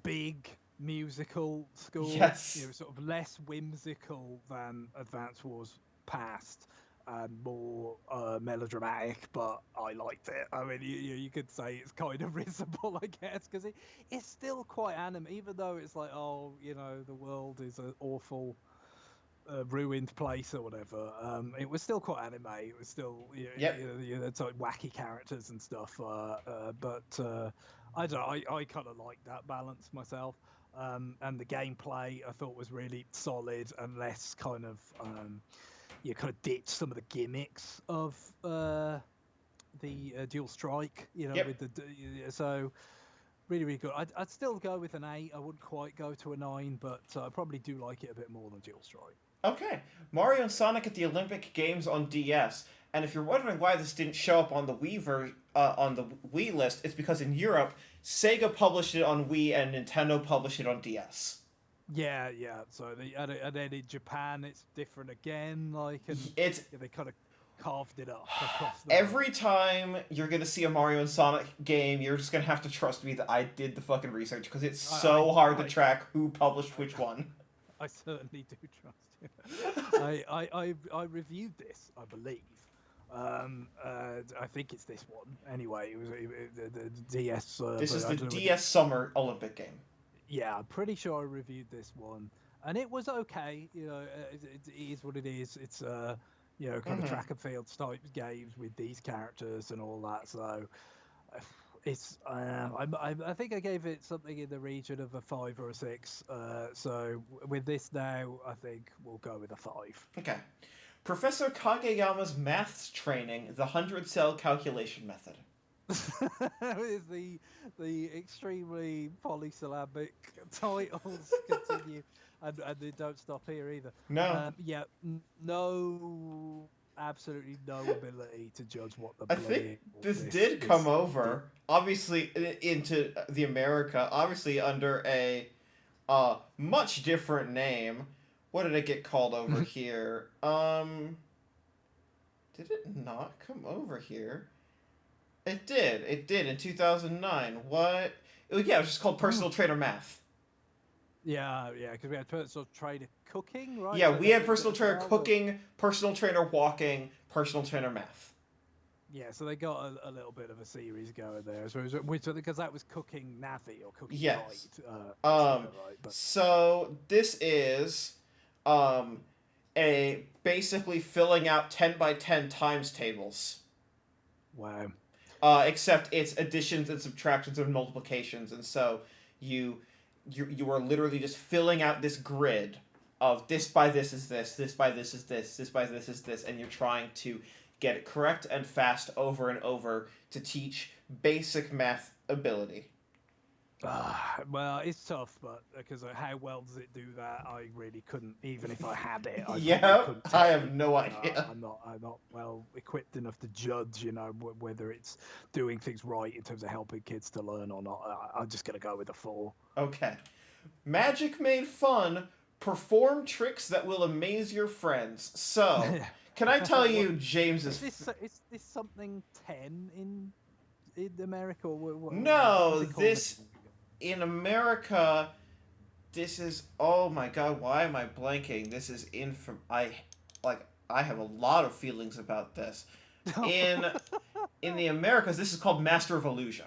big musical score. Yes. Sort of less whimsical than Advance Wars past and more melodramatic, but I liked it. I mean, you could say it's kind of risible, I guess, because it's still quite anime, even though it's like, oh, the world is an awful ruined place or whatever. It was still quite anime. It was still Yep. it's like wacky characters and stuff. But I don't know. I kind of like that balance myself. And the gameplay I thought was really solid and less kind of you kind of ditch some of the gimmicks of the dual strike. Yep. With so. Really, really good. I'd still go with an 8. I wouldn't quite go to a 9, but I probably do like it a bit more than Dual Strike. Okay. Mario and Sonic at the Olympic Games on DS. And if you're wondering why this didn't show up on the on the Wii list, it's because in Europe, Sega published it on Wii and Nintendo published it on DS. Yeah, yeah. So and then in Japan it's different again. Like, and It's they kind of carved it up across the every time you're gonna see a Mario and Sonic game, you're just gonna have to trust me that I did the fucking research because it's so hard to track who published which one. I certainly do trust you. I reviewed this, I believe. I think it's this one. Anyway, it was the DS. This is the I DS Summer Olympic game. Yeah, I'm pretty sure I reviewed this one, and it was okay. It is what it is. It's kind of track and field type games with these characters and all that. So it's I think I gave it something in the region of a 5 or a 6. So with this now, I think we'll go with a 5. Okay. Professor Kageyama's Maths Training, the 100-cell calculation method. Is the extremely polysyllabic titles continue, and they don't stop here either. No. Yeah, no, absolutely no ability to judge what the. I think this did come over, obviously, into the America, obviously under a much different name. What did it get called over here? Did it not come over here? It did. It did in 2009. What? Yeah, it was just called Personal Trainer Math. Yeah, because we had personal trainer cooking, right? Yeah, So we had that personal as trainer well. cooking, personal trainer walking, personal trainer math. Yeah, so they got a little bit of a series going there, so which because that was cooking Navi or cooking guide, Yes. so Um, right, but so this is um, a basically filling out 10 by 10 times tables. wow. Except it's additions and subtractions and multiplications, and so you you are literally just filling out this grid of this by this is this by this is this by this is this, and you're trying to get it correct and fast over and over to teach basic math ability. Well, it's tough, but because how well does it do that? I really couldn't. Even if I had it, I probably Yeah, couldn't I tell have you. no idea. I'm not well equipped enough to judge. Whether it's doing things right in terms of helping kids to learn or not. I'm just gonna go with a 4. Okay. Magic made fun. Perform tricks that will amaze your friends. So, can I tell What you James's is this something 10 in America or what was No, it called? this in America, this is oh my god, why am I blanking? This is I have a lot of feelings about this. In in the Americas, this is called Master of Illusion.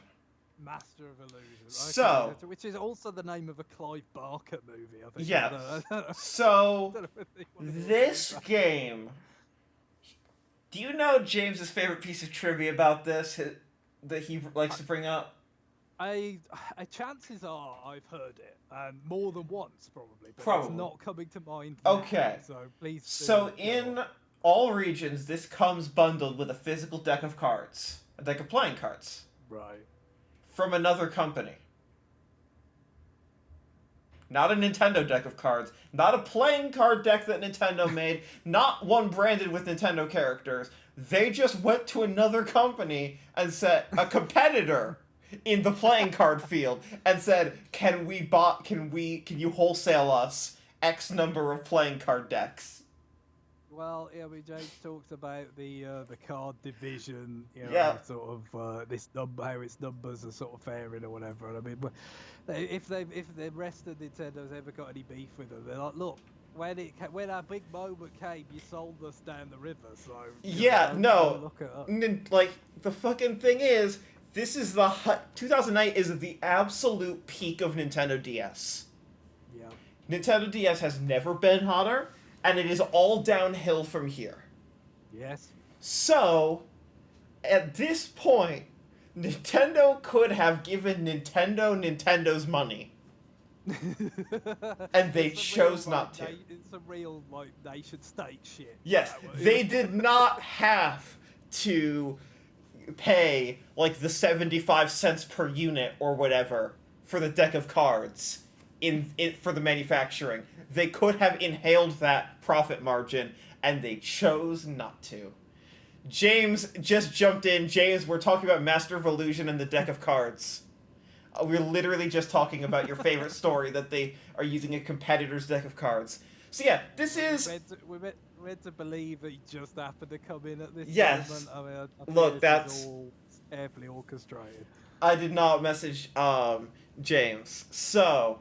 Master of Illusion. Okay, So, which is also the name of a Clive Barker movie, I think. yeah. I So, don't know if they want to avoid this that. game, do you know James's favorite piece of trivia about this that he likes to bring up? Chances are I've heard it more than once, probably, but it's Probably. not coming to mind now. Okay. So please So do go in all regions, this comes bundled with a physical deck of cards, a deck of playing cards on. Right. from another company. Not a Nintendo deck of cards, not a playing card deck that Nintendo made, not one branded with Nintendo characters. They just went to another company and said a competitor in the playing card field and said, can you wholesale us X number of playing card decks?" Well, yeah, I mean, James talks about the card division, Yeah. sort of this number, how its numbers are sort of faring or whatever. And I mean, but if the rest of Nintendo's ever got any beef with them, they're like, look, when our big moment came, you sold us down the river, so Yeah, don't no. look at us. Like the fucking thing is, this is 2008 is the absolute peak of Nintendo DS. Yeah. Nintendo DS has never been hotter, and it is all downhill from here. Yes. So, at this point, Nintendo could have given Nintendo's money, and they chose not to. It's a real like nation state shit. Yes, they did not have to pay like the 75 cents per unit or whatever for the deck of cards in it for the manufacturing. They could have inhaled that profit margin, and they chose not to. James just jumped in. James, we're talking about Master of Illusion and the deck of cards. We're literally just talking about your favorite story that they are using a competitor's deck of cards. So yeah, this is We're meant to believe that he just happened to come in at this Yes. moment. I mean, I think Look, this that's- is all carefully orchestrated. I did not message James. So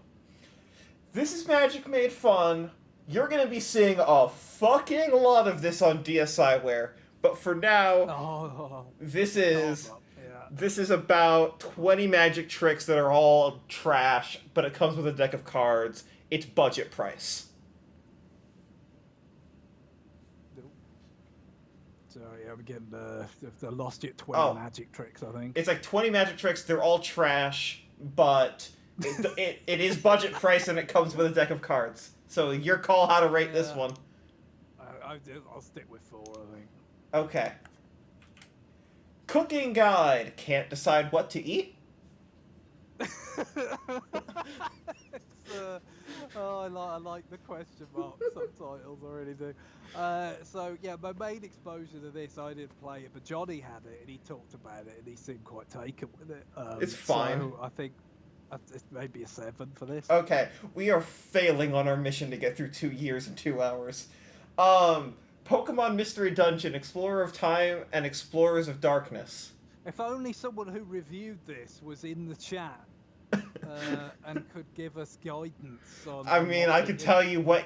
this is Magic Made Fun. You're gonna be seeing a fucking lot of this on DSiWare, but for now, Oh, this is yeah. this is about 20 magic tricks that are all trash, but it comes with a deck of cards. It's budget price. Nope. So yeah, we're getting the lost yet 20 Oh. magic tricks, I think. It's like 20 magic tricks. They're all trash, but it is budget price and it comes with a deck of cards. So your call how to rate this Yeah. one. I'll stick with 4, I think. Okay. Cooking guide. Can't decide what to eat? It's, I like the question mark subtitles, I really do. So yeah, my main exposure to this, I didn't play it, but Johnny had it and he talked about it and he seemed quite taken with it. It's fine. So I think it's maybe a 7 for this. Okay, we are failing on our mission to get through 2 years and 2 hours. Pokemon Mystery Dungeon, Explorer of Time, and Explorers of Darkness. If only someone who reviewed this was in the chat. and could give us guidance I on mean, what I we could think. tell you what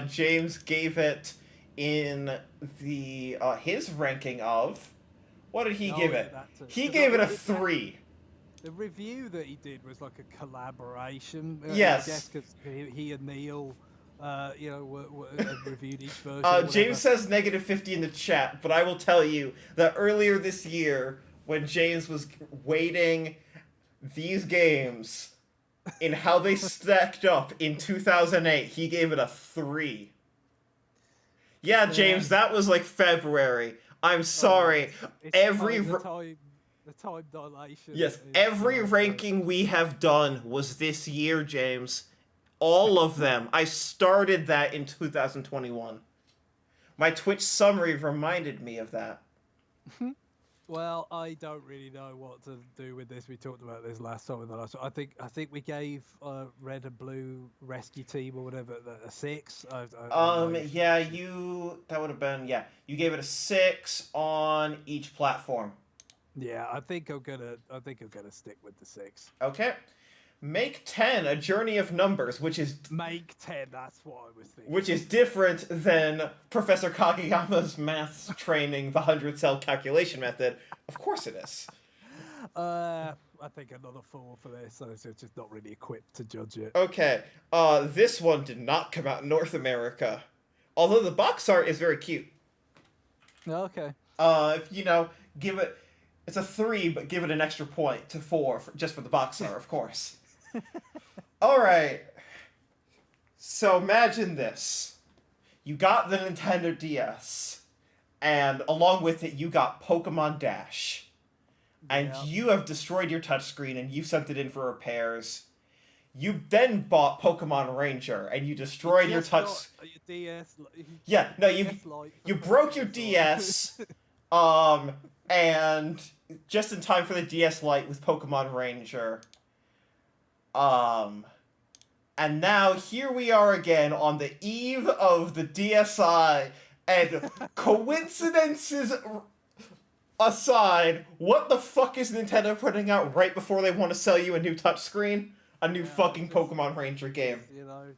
James gave it in the his ranking of. What did he Oh give yeah, it? that too. He Because gave it a 3. the review that he did was like a collaboration. I guess Yes. because he and Neil, had reviewed each version or James whatever. says -50 in the chat, but I will tell you that earlier this year, when James was weighting these games in how they stacked up in 2008, he gave it a 3. Yeah, Yeah, James, that was like February. I'm I know. sorry. It's Every the time dilation yes, is every crazy. ranking we have done was this year, James. All of them. I started that in 2021. My Twitch summary reminded me of that. Well, I don't really know what to do with this. We talked about this last time with the last. I think we gave Red and Blue Rescue Team or whatever a 6. I don't know. Yeah, that would have been, yeah. You gave it a 6 on each platform. Yeah, I think I'm gonna stick with the 6. Okay. Make 10 a journey of numbers, Make 10. That's what I was which is thinking. different than Professor Kageyama's maths training, the 100 cell calculation method. Of course it is. I think another 4 for this. So it's just not really equipped to judge it. Okay. This one did not come out in North America. Although the box art is very cute. Okay. If you know, give it it's a 3, but give it an extra point to 4 just for the box art, of course. All right. So imagine this. You got the Nintendo DS, and along with it, you got Pokemon Dash. And Yeah. you have destroyed your touchscreen and you sent it in for repairs. You then bought Pokemon Ranger and you destroyed your Just touch. got your DS. Yeah, no, DS Lite for you broke your Christmas, or- DS, and just in time for the DS Lite with Pokemon Ranger. Um, and now here we are again on the eve of the DSi, and coincidences aside, what the fuck is Nintendo putting out right before they want to sell you a new touchscreen? A new Yeah, fucking just- Pokemon Ranger game.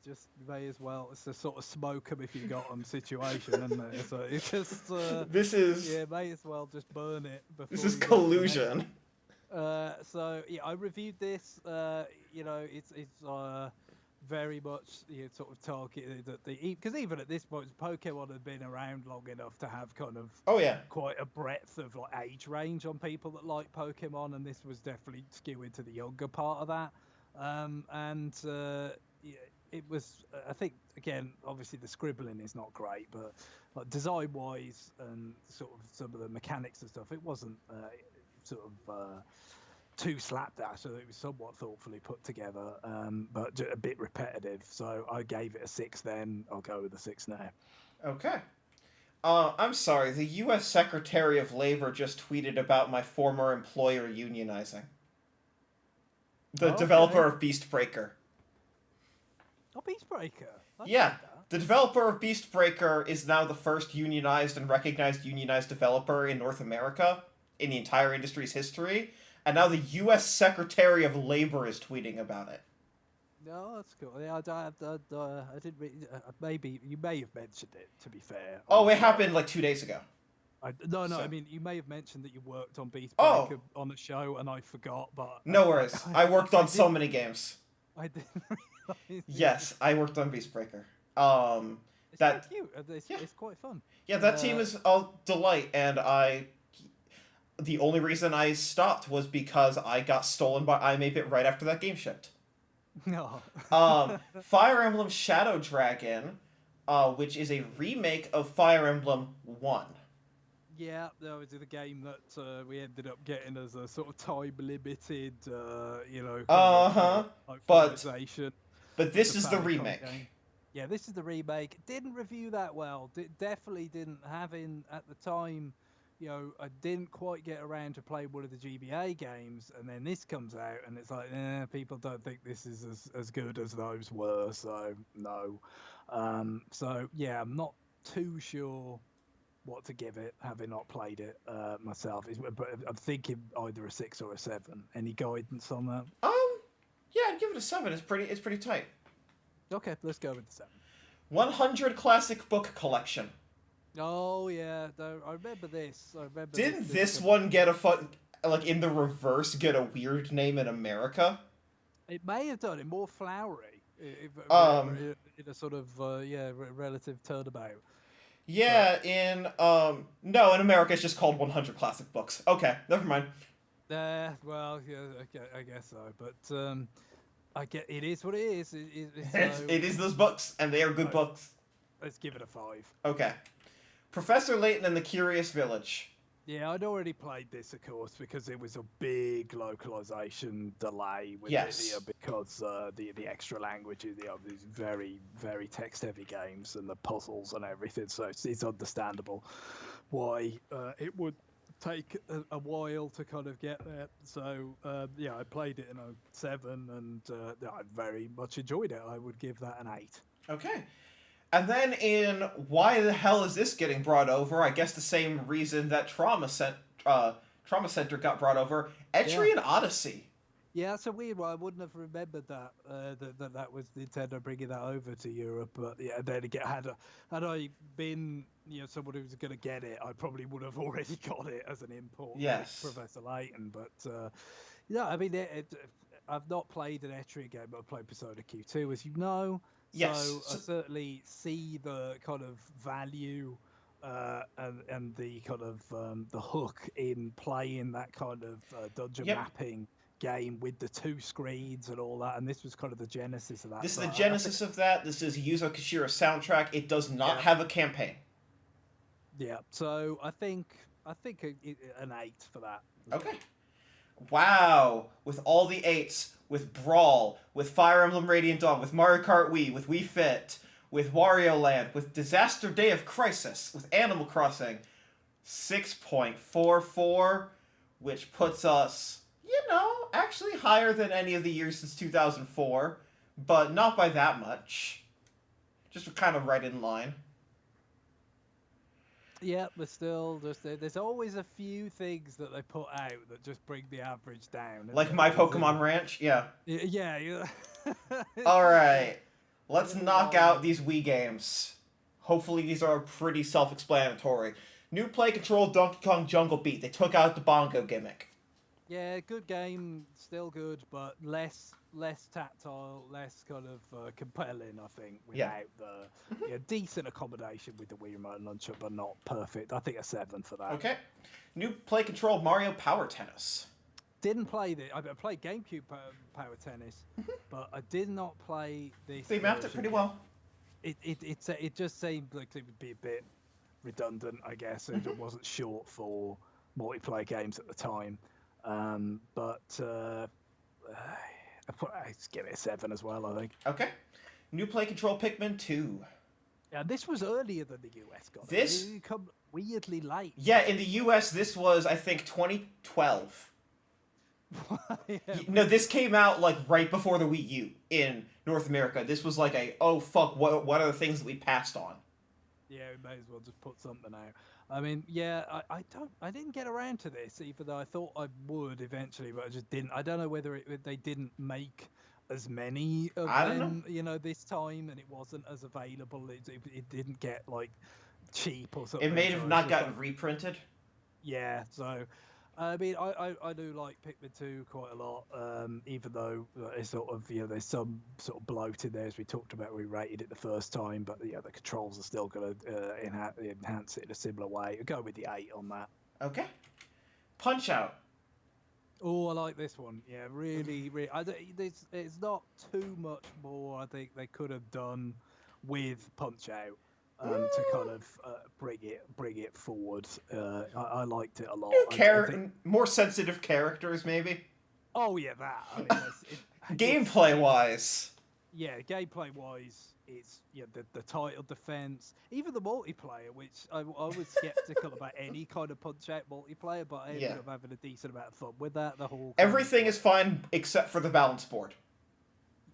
just may as well. It's a sort of smoke 'em if you got 'em situation, isn't it? So it's just, This is yeah, may as well just burn it before. this is you get to the next collusion. So yeah, I reviewed this. It's very much sort of targeted at because even at this point, Pokemon had been around long enough to have kind of Oh yeah. quite a breadth of like age range on people that like Pokemon, and this was definitely skewed to the younger part of that. Yeah, it was. I think again, obviously the scribbling is not great, but like, design-wise and sort of some of the mechanics and stuff, it wasn't sort of too slapdash. So it was somewhat thoughtfully put together, but a bit repetitive. So I gave it a 6. Then I'll go with a 6 now. Okay. I'm sorry. The U.S. Secretary of Labor just tweeted about my former employer unionizing. The developer of Beastbreaker. Oh, Beastbreaker. I Yeah, played that. the developer of Beastbreaker is now the first unionized and recognized unionized developer in North America in the entire industry's history, and now the U.S. Secretary of Labor is tweeting about it. No, that's cool. Yeah, I didn't really, maybe you may have mentioned it. To be fair. Oh, it happened like 2 days ago. No. So- I mean, you may have mentioned that you worked on Beastbreaker Oh. on the show, and I forgot. But No worries. I worked on so didn't- many games. I didn't realize. Yes, I worked on Beastbreaker. It's that- quite cute. It's quite fun. Yeah, that team is a delight, and the only reason I stopped was because I got stolen by iMape right after that game shipped. No. Fire Emblem Shadow Dragon, which is a remake of Fire Emblem 1. Yeah, that was the game that we ended up getting as a sort of time limited, But localization. but this is the Famicom remake. game. Yeah, this is the remake. Didn't review that well. Definitely didn't having at the time. I didn't quite get around to play one of the GBA games, and then this comes out, and it's like, people don't think this is as good as those were, so no. So yeah, I'm not too sure what to give it, having not played it myself. But I'm thinking either a 6 or a 7. Any guidance on that? Yeah, I'd give it a 7. It's pretty tight. Okay, let's go with the 7. 100 classic book collection. Oh yeah, I remember this. I remember Didn't this this one get like in the reverse get a weird name in America? It may have done it more flowery, in a sort of relative turnabout. But Yeah, in no, in America it's just called 100 classic books. Okay, never mind. well, yeah, I guess so. But I get it is what it is. It is those books, and they are good books. Let's give it a 5. Okay. Professor Layton and the Curious Village. Yeah, I'd already played this, of course, because it was a big localization delay with Yes. it, because the extra languages, these very very text heavy games and the puzzles and everything. So it's understandable why it would take a while to kind of get there. So yeah, I played it in a 7, and I very much enjoyed it. I would give that an 8. Okay. And then in why the hell is this getting brought over? I guess the same reason that Trauma Center got brought over. Etrian Odyssey. Yeah, that's a weird one. I wouldn't have remembered that that was Nintendo bringing that over to Europe. But yeah, then again, had I been someone who was going to get it, I probably would have already got it as an import. Yes. Like Professor Layton. But I mean, I've not played an Etrian game, but I've played Persona Q2, as you know. Yes. So I certainly see the kind of value and the kind of the hook in playing that kind of dungeon mapping game with the 2 screens and all that. And this was kind of the genesis of that. This is the genesis of that. This is Yuzo Koshira's soundtrack. It does not have a campaign. Yeah. So I think an 8 for that. Okay. Wow. With all the 8s, with Brawl, with Fire Emblem Radiant Dawn, with Mario Kart Wii, with Wii Fit, with Wario Land, with Disaster Day of Crisis, with Animal Crossing, 6.44, which puts us, actually higher than any of the years since 2004, but not by that much. Just kind of right in line. Yeah, but still, there's always a few things that they put out that just bring the average down. Like My Pokemon Ranch? Yeah. Yeah. Alright. Let's knock out these Wii games. Hopefully these are pretty self-explanatory. New Play Control Donkey Kong Jungle Beat. They took out the bongo gimmick. Yeah, good game, still good, but less tactile, less kind of compelling, I think, without the decent accommodation with the Wii Remote and Launcher, but not perfect. I think a 7 for that. Okay. New Play Control Mario Power Tennis. Didn't play this. I played GameCube Power Tennis, but I did not play this. They mapped it pretty well. It just seemed like it would be a bit redundant, I guess. It wasn't short for multiplayer games at the time. But I'd give it a 7 as well, I think. Okay. New Play Control Pikmin 2. Yeah, this was earlier than the US got it. This It come weirdly late. Yeah, in the US this was I think 2012. No, this came out like right before the Wii U in North America. This was like oh fuck, what are the things that we passed on? Yeah, we may as well just put something out. I mean, yeah, I didn't get around to this, even though I thought I would eventually, but I just didn't. I don't know whether they didn't make as many of them, this time, and it wasn't as available. It didn't get like cheap or something. It may have not gotten reprinted. Yeah, so I mean, I do like Pikmin 2 quite a lot, even though it's sort of, there's some sort of bloat in there, as we talked about. We rated it the first time, but the controls are still going to enhance it in a similar way. I'll go with the 8 on that. Okay. Punch Out. Oh, I like this one. Yeah, really. It's not too much more I think they could have done with Punch Out. To kind of bring it forward. I liked it a lot. More sensitive characters, maybe. Oh yeah, that. I mean, gameplay wise. Yeah, gameplay wise, it's the title defense, even the multiplayer, which I was skeptical about any kind of Punch-Out multiplayer, but I ended up having a decent amount of fun with that. The whole everything is fine except for the balance board.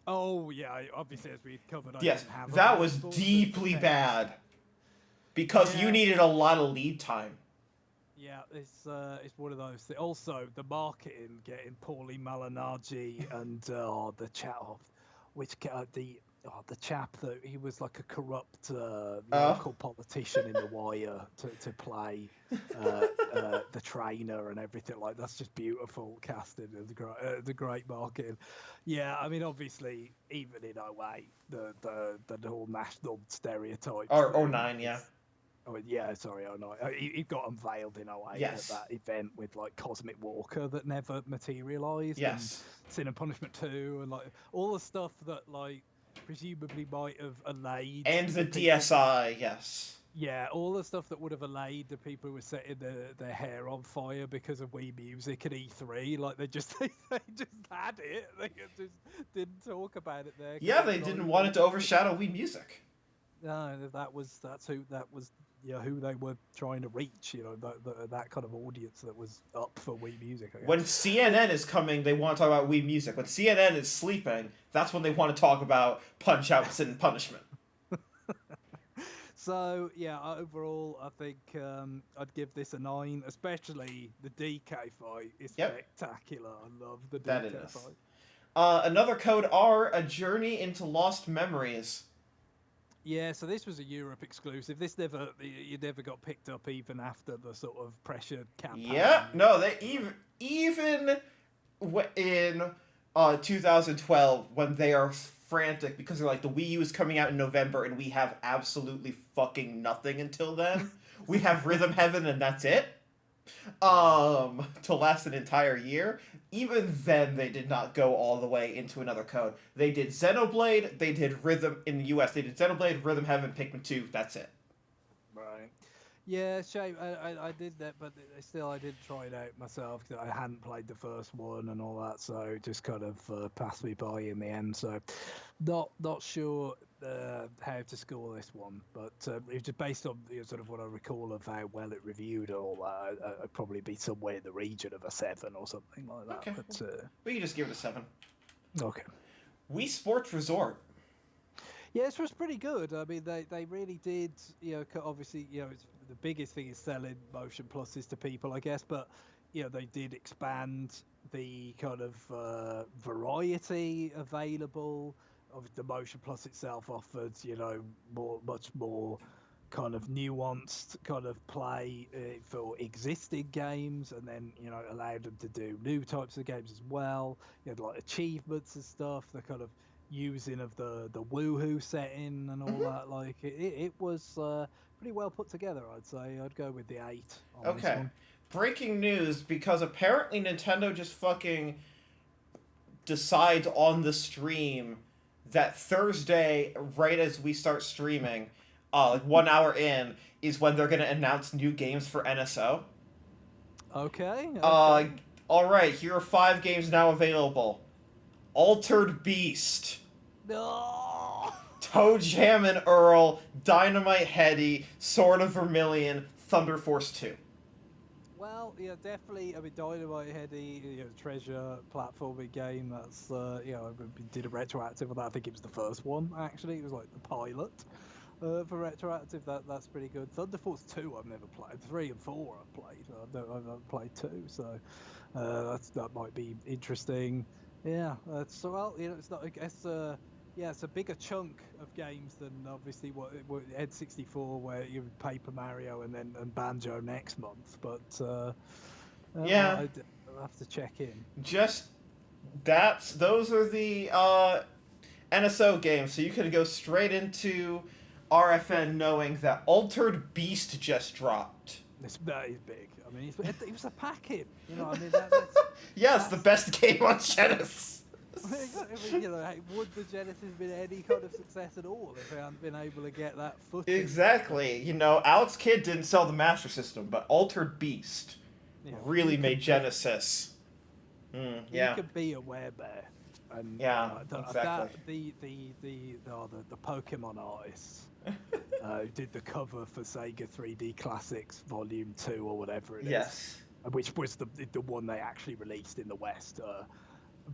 Oh yeah, obviously as we covered. Yes, that was deeply bad. because you Yeah. needed a lot of lead time. Yeah, it's one of those things. Also, the marketing getting Paulie Malignaggi and the chap of which the chap that he was like a corrupt Oh, local politician in The Wire to play the trainer and everything like that's just beautiful casting and the great marketing. Yeah, I mean obviously even in '08 the whole national stereotypes or thing 09, yeah. is. Oh yeah, sorry. Oh no, he got unveiled in '08 at Yes. that event with like Cosmic Walker that never materialized, and Yes. Sin and Punishment 2, and like all the stuff that like presumably might have allayed And the the people. DSi, yes. Yeah, all the stuff that would have allayed the people who were setting their hair on fire because of Wii Music at E3. Like they just they just had it. They just didn't talk about it there because Yeah, it they was didn't want over. it to overshadow Wii Music. No, that's who that was. Who they were trying to reach. That kind of audience that was up for Wii Music. I When guess. CNN is coming, they want to talk about Wii Music. When CNN is sleeping, that's when they want to talk about Punch Outs and Punishment. So yeah, overall, I think I'd give this a 9. Especially the DK fight is Yep, spectacular. I love the that it DK is. fight. Another code R, A Journey into Lost Memories. Yeah, so this was a Europe exclusive. This you never got picked up even after the sort of pressure Yeah, campaign. no, they even in 2012 when they are frantic because they're like the Wii U is coming out in November and we have absolutely fucking nothing until then. We have Rhythm Heaven and that's it. To last an entire year. Even then, they did not go all the way into another code. They did Xenoblade. They did Rhythm in the U.S. They did Xenoblade, Rhythm Heaven, Pikmin 2. That's it. Right. Yeah, shame. I did that, but still, I did try it out myself because I hadn't played the first one and all that, so it just kind of passed me by in the end. So, not sure how to score this one, but it's just based on sort of what I recall of how well it reviewed and all that. I'd probably be somewhere in the region of a 7 or something like that. Okay. But We can just give it a 7. okay. Wii Sports Resort. Yeah, this was pretty good. I mean, they really did. Obviously, it's, the biggest thing is selling motion pluses to people, I guess. But they did expand the kind of variety available. Of the motion plus itself offered, much more kind of nuanced kind of play for existing games, and then allowed them to do new types of games as well. You had like achievements and stuff. The kind of using of the woohoo setting and all that. Like it was pretty well put together. I'd say I'd go with the 8 on this Okay. one. Breaking news because apparently Nintendo just fucking decides on the stream that Thursday, right as we start streaming, like 1 hour in, is when they're gonna announce new games for NSO. Okay. All right, here are 5 games now available: Altered Beast, No. Toe Jam and Earl, Dynamite Heady, Sword of Vermilion, Thunder Force 2. Well, yeah, definitely. I mean, Dynamite Heady, treasure platforming game. That's we did a retroactive of that. I think it was the first one actually. It was like the pilot for retroactive. That's pretty good. Thunder Force 2 I've never played. 3 and 4 I've played. I've played 2, so that might be interesting. Yeah, it's not. I guess. Yeah, it's a bigger chunk of games than obviously what N64, where you have Paper Mario and Banjo next month. But Yeah, I'll have to check in. just those are the NSO games, so you could go straight into RFN knowing that Altered Beast just dropped. That is big. I mean, it was a pack-in. I mean, that's Yes, the best game on Genesis. I mean, would the Genesis been any kind of success at all if they hadn't been able to get that footing? Exactly. Alex Kidd didn't sell the Master System, but Altered Beast really made Genesis. Yeah. You could be a werebear. And Yeah, exactly. The Pokemon artists who did the cover for Sega 3D Classics Volume 2 or whatever it is. Yes. Which was the one they actually released in the West.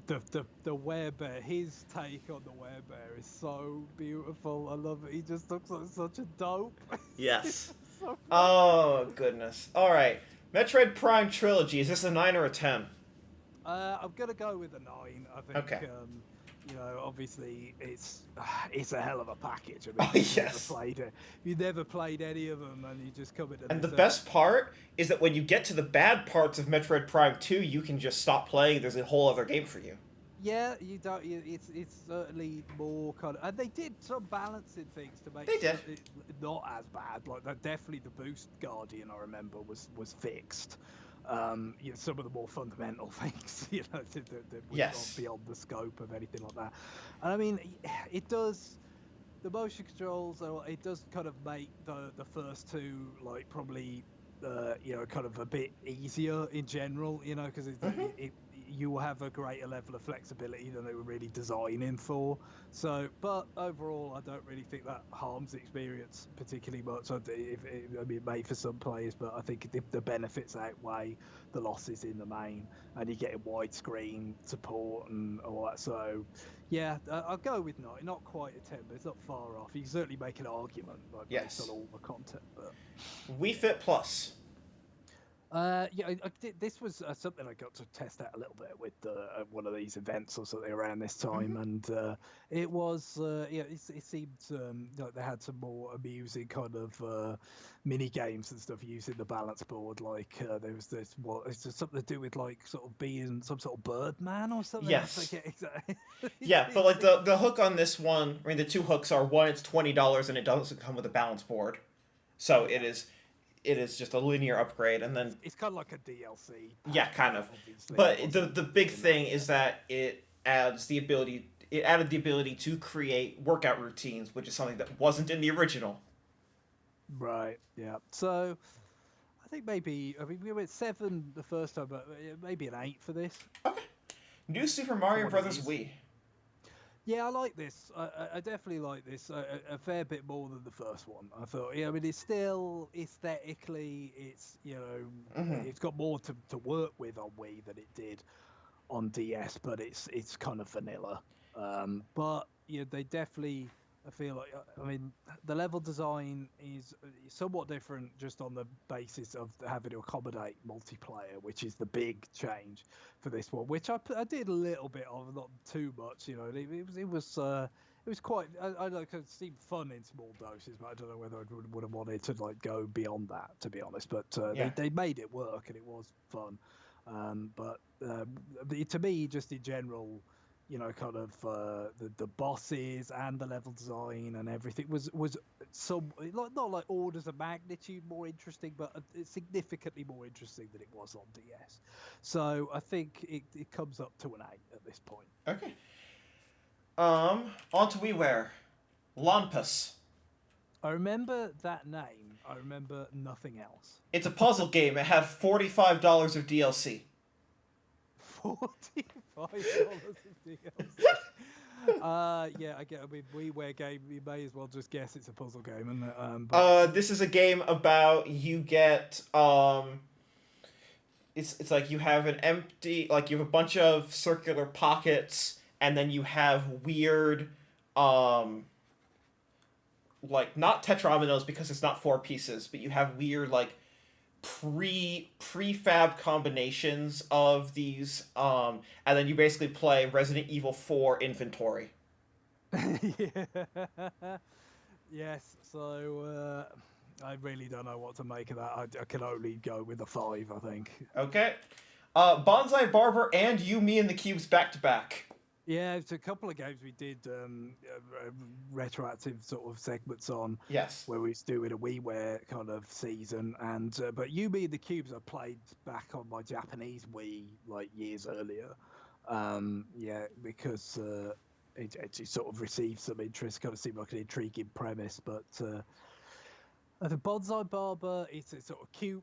The werebear, his take on the werebear is so beautiful. I love it. He just looks like such a dope. It's Yes. so funny. Oh goodness. All right. Metroid Prime trilogy. Is this a 9 or a 10? I'm gonna go with a 9. I think Okay. obviously it's a hell of a package. I mean, Oh if you've never yes. played it, if you've never played any of them, and you just come into And the this, best part is that when you get to the bad parts of Metroid Prime 2, you can just stop playing. There's a whole other game for you. yeah, you don't. It's certainly more kind of, and they did some balancing things to make They did. it not as bad. Like that, definitely the boost Guardian I remember was fixed. Some of the more fundamental things, that were Yes. beyond the scope of anything like that. And I mean, it does. The motion controls, it does kind of make the first two like probably kind of a bit easier in general, because Hmm. you will have a greater level of flexibility than they were really designing for. So, but overall, I don't really think that harms the experience particularly much. I mean, it may for some players, but I think the benefits outweigh the losses in the main, and you get widescreen support and all that. So, yeah, I'll go with 9. Not quite a 10, but it's not far off. You can certainly make an argument like based on Yes. all the content, but. Wii Fit Plus. Yeah, this was something I got to test out a little bit with one of these events or something around this Hmm. time, and it was it seemed like they had some more amusing kind of mini games and stuff using the balance board. Like there was this it's just something to do with like sort of being some sort of bird man or something. I Yes. forget exactly. Yeah, but it like seemed the hook on this one, I mean the two hooks are one, it's $20 and it doesn't come with a balance board. So yeah. it is just a linear upgrade and then It's kind of like a DLC yeah, pack, kind of. obviously. It But wasn't the big doing that thing yet. is that it added the ability to create workout routines, which is something that wasn't in the original. Right. Yeah. So I think maybe I mean we went 7 the first time, but maybe an 8 for this Okay. New Super for Mario what it Brothers is. Wii. Yeah, I like this. I definitely like this a fair bit more than the first one. I thought. Yeah, I mean it's still aesthetically, Hmm. it's got more to work with on Wii than it did on DS, but it's kind of vanilla. But yeah, they definitely. I feel like I mean the level design is somewhat different just on the basis of having to accommodate multiplayer, which is the big change for this one. Which I did a little bit of, not too much. It was quite. I like it seemed fun in small doses, but I don't know whether I would have wanted to like go beyond that, to be honest. But Yeah. they made it work and it was fun. But to me, just in general, kind of the bosses and the level design and everything was some not like orders of magnitude more interesting, but significantly more interesting than it was on DS. So I think it comes up to an 8 at this point. Okay. On to WiiWare. Lampus. I remember that name. I remember nothing else. It's a puzzle game. It has $45 of DLC. $45 of DLC. Yeah, I get. I mean, WiiWare game. You may as well just guess it's a puzzle game, and but This is a game about you get it's like you have an empty like you have a bunch of circular pockets and then you have weird um like not tetrominoes because it's not four pieces, but you have weird like prefab combinations of these and then you basically play Resident Evil 4 inventory. yeah. Yes. So I really don't know what to make of that. I can only go with a 5. I think. Okay. Bonsai Barber and You Me and the Cubes back to back. Yeah, it's a couple of games we did retroactive sort of segments on Yes. where we was doing a WiiWare kind of season, and but You, Me, and the Cubes I played back on my Japanese Wii like years earlier. Yeah, because it sort of received some interest, kind of seemed like an intriguing premise, but the Bonsai Barber, it's a sort of cute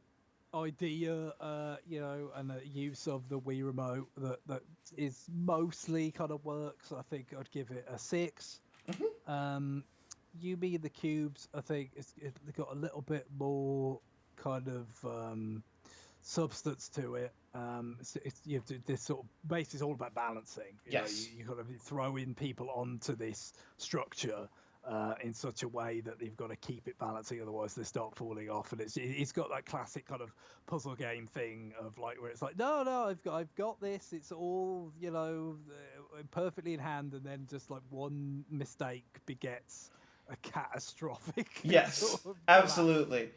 idea, and the use of the Wii remote that is mostly kind of works. I think I'd give it a 6. Hmm. You Me and the Cubes, I think it's got a little bit more kind of substance to it. You have to, this sort of base is all about balancing. Yes. You kind of throw in people onto this structure in such a way that you've got to keep it balancing, otherwise they start falling off. And it's got that classic kind of puzzle game thing of like where it's like, no, I've got this. It's all perfectly in hand, and then just like one mistake begets a catastrophic Yes. sort of Absolutely.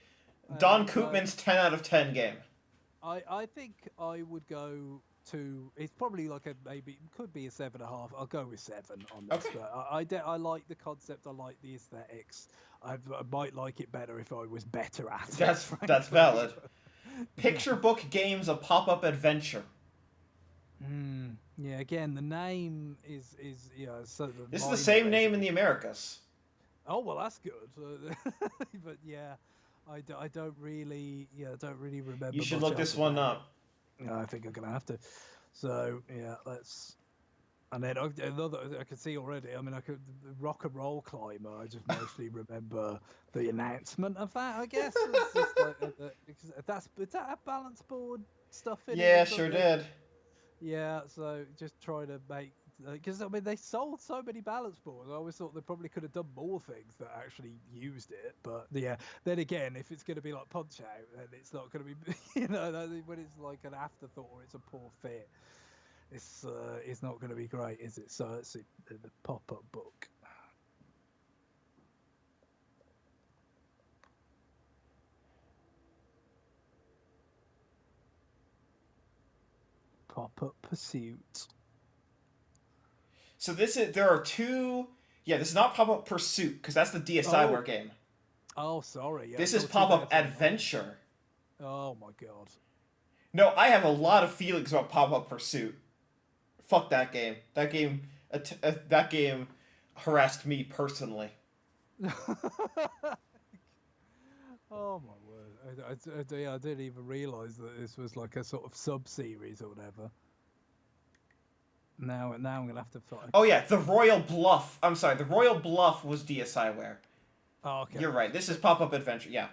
Don collapse. Koopman's 10 out of 10 game. I think I would go to. It's probably like a maybe could be a 7.5. I'll go with 7 on this. Okay. But I like the concept. I like the aesthetics. I might like it better if I was better at it. That's valid. Picture book games a pop-up adventure. Yeah. Again, the name is So This is the same name in the Americas. Oh well, that's good. But yeah, I don't really remember. You should much look this else one about up. it. I think I'm gonna have to. So yeah, let's. And then another I can see already. I mean, Rock and Roll Climber. I just mostly remember the announcement of that. I guess it's just like, because is that a balance board stuff in it? Yeah, or sure something? did. Yeah, so just try to make because I mean they sold so many balance boards. I always thought they probably could have done more things that actually used it. But yeah, then again, if it's going to be like Punch Out, then it's not going to be when it's like an afterthought or it's a poor fit. It's not going to be great, is it? So it's the pop-up book. Pop-up Pursuit. So there are two. Yeah, this is not Pop-Up Pursuit because that's the DSiWare game. Oh, sorry. Yeah, this is Pop-Up Adventure. Oh my god. No, I have a lot of feelings about Pop-Up Pursuit. Fuck that game. That game harassed me personally. Oh my word! I didn't even realize that this was like a sort of sub-series or whatever. Now I'm gonna have to find. Oh yeah, the Royal Bluff. I'm sorry, the Royal Bluff was DSiWare. Oh, okay. You're right. This is Pop-Up Adventure. Yeah.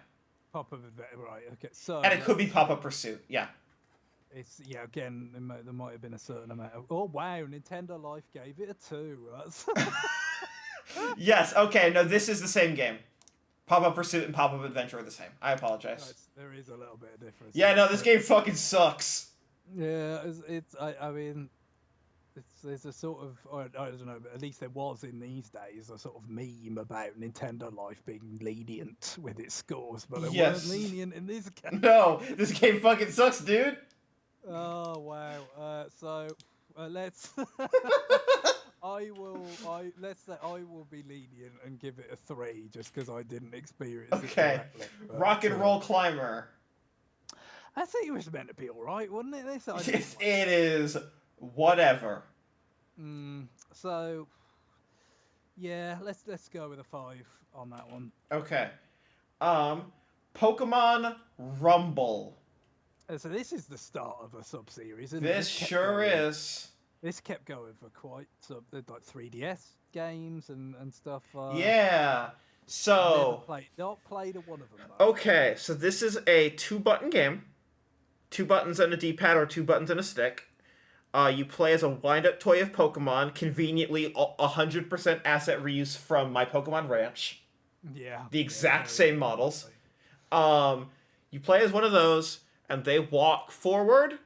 Pop-Up Adventure. Right. Okay. So. And it could be Pop-Up Pursuit. Yeah. It's again there might have been a certain amount of wow, Nintendo Life gave it a 2. Yes, okay, no, this is the same game. Pop-Up Pursuit and Pop-Up Adventure are the same. I apologize. There is a little bit of difference. Yeah, no, this game fucking sucks. Yeah, I mean there's a sort of I don't know, but at least there was in these days a sort of meme about Nintendo Life being lenient with its scores, but it Yes. weren't lenient in this case. No, this game fucking sucks, dude. Oh wow! So let's. Let's say I will be lenient and give it a 3 just because I didn't experience it correctly. Rock and Roll Climber. I think it was meant to be all right, wasn't it? It is whatever. So yeah, let's go with a 5 on that one. Okay. Pokemon Rumble. So this is the start of a sub-series, isn't This sure is. This kept going for quite some, like 3DS games and stuff. Yeah. So. Not played a one of them. Though. Okay, so this is a 2-button game. 2 buttons and a D-pad or 2 buttons and a stick. You play as a wind-up toy of Pokemon, conveniently 100% asset reuse from My Pokemon Ranch. Yeah. The exact same models. You play as one of those, and they walk forward,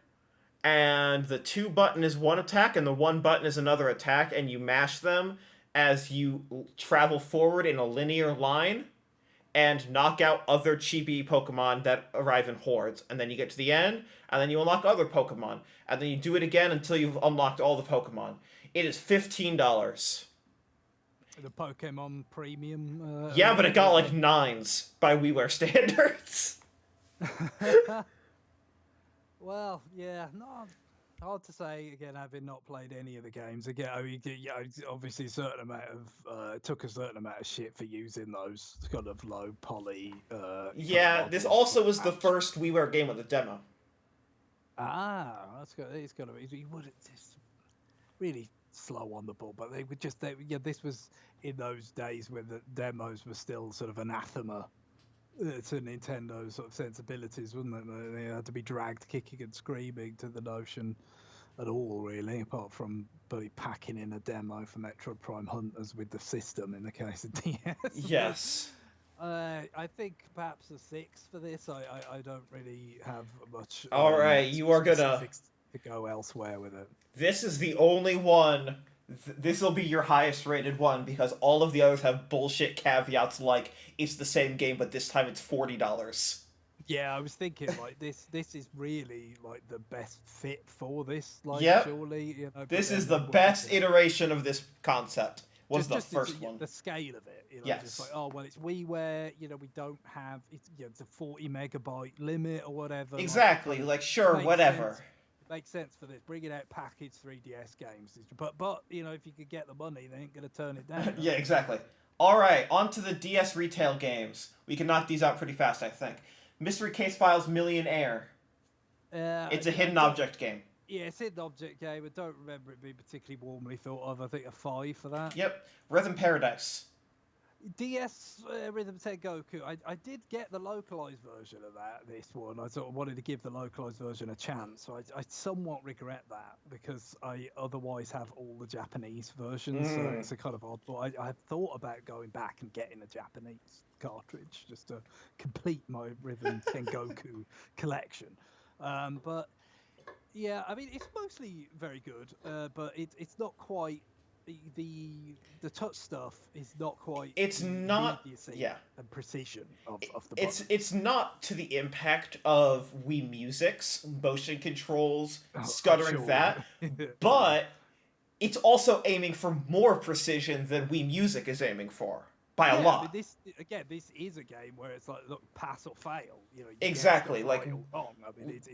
and the 2 button is one attack, and the 1 button is another attack, and you mash them as you travel forward in a linear line, and knock out other chibi Pokemon that arrive in hordes. And then you get to the end, and then you unlock other Pokemon. And then you do it again until you've unlocked all the Pokemon. It is $15. The Pokemon Premium. Yeah, but it got like 9s by WiiWare standards. Well, yeah, no, hard to say. Again, having not played any of the games, again, I mean, yeah, obviously, took a certain amount of shit for using those kind of low poly. Yeah, this also was the first WiiWare game with a demo. That's good. It's gonna be. You wouldn't just really slow on the ball, but they would just. This was in those days when the demos were still sort of anathema. to Nintendo sort of sensibilities, wouldn't it? They had to be dragged kicking and screaming to the notion at all, really, apart from bloody packing in a demo for Metroid Prime Hunters with the system in the case of DS. But Yes. I think perhaps a 6 for this. I don't really have much All right, you are gonna. specifics to go elsewhere with it. This is the only one. This will be your highest rated one because all of the others have bullshit caveats like it's the same game but this time it's $40. Yeah, I was thinking like this is really like the best fit for this, like Yep. surely, but This is then the they wouldn't, best iteration of this concept. Was the first one. the scale of it, just like, Yes. oh well, it's WiiWare, we don't have it's a 40 megabyte limit or whatever. Like it Exactly. kind of Like sure, makes whatever. sense. It makes sense for this. Bringing out packaged 3DS games, but if you could get the money, they ain't gonna turn it down. Yeah, exactly. All right, on to the DS retail games. We can knock these out pretty fast, I think. Mystery Case Files Millionaire. It's a hidden object game. Yeah, it's an object game. I don't remember it being particularly warmly thought of. I think a 5 for that. Yep. Rhythm Paradise. DS Rhythm Tengoku. I did get the localized version of this one. I sort of wanted to give the localized version a chance. So I somewhat regret that because I otherwise have all the Japanese versions. So it's a kind of odd. But I thought about going back and getting a Japanese cartridge just to complete my Rhythm Tengoku collection. But yeah, I mean it's mostly very good, but it's not quite the touch stuff is not quite It's the not. immediacy Yeah. and precision of the It's not to the impact of Wii Music's motion controls, scuttering sure. that, but it's also aiming for more precision than Wii Music is aiming for by a lot. I mean, this is a game where it's like, look, pass or fail. You Exactly, get like right or wrong. I mean, it's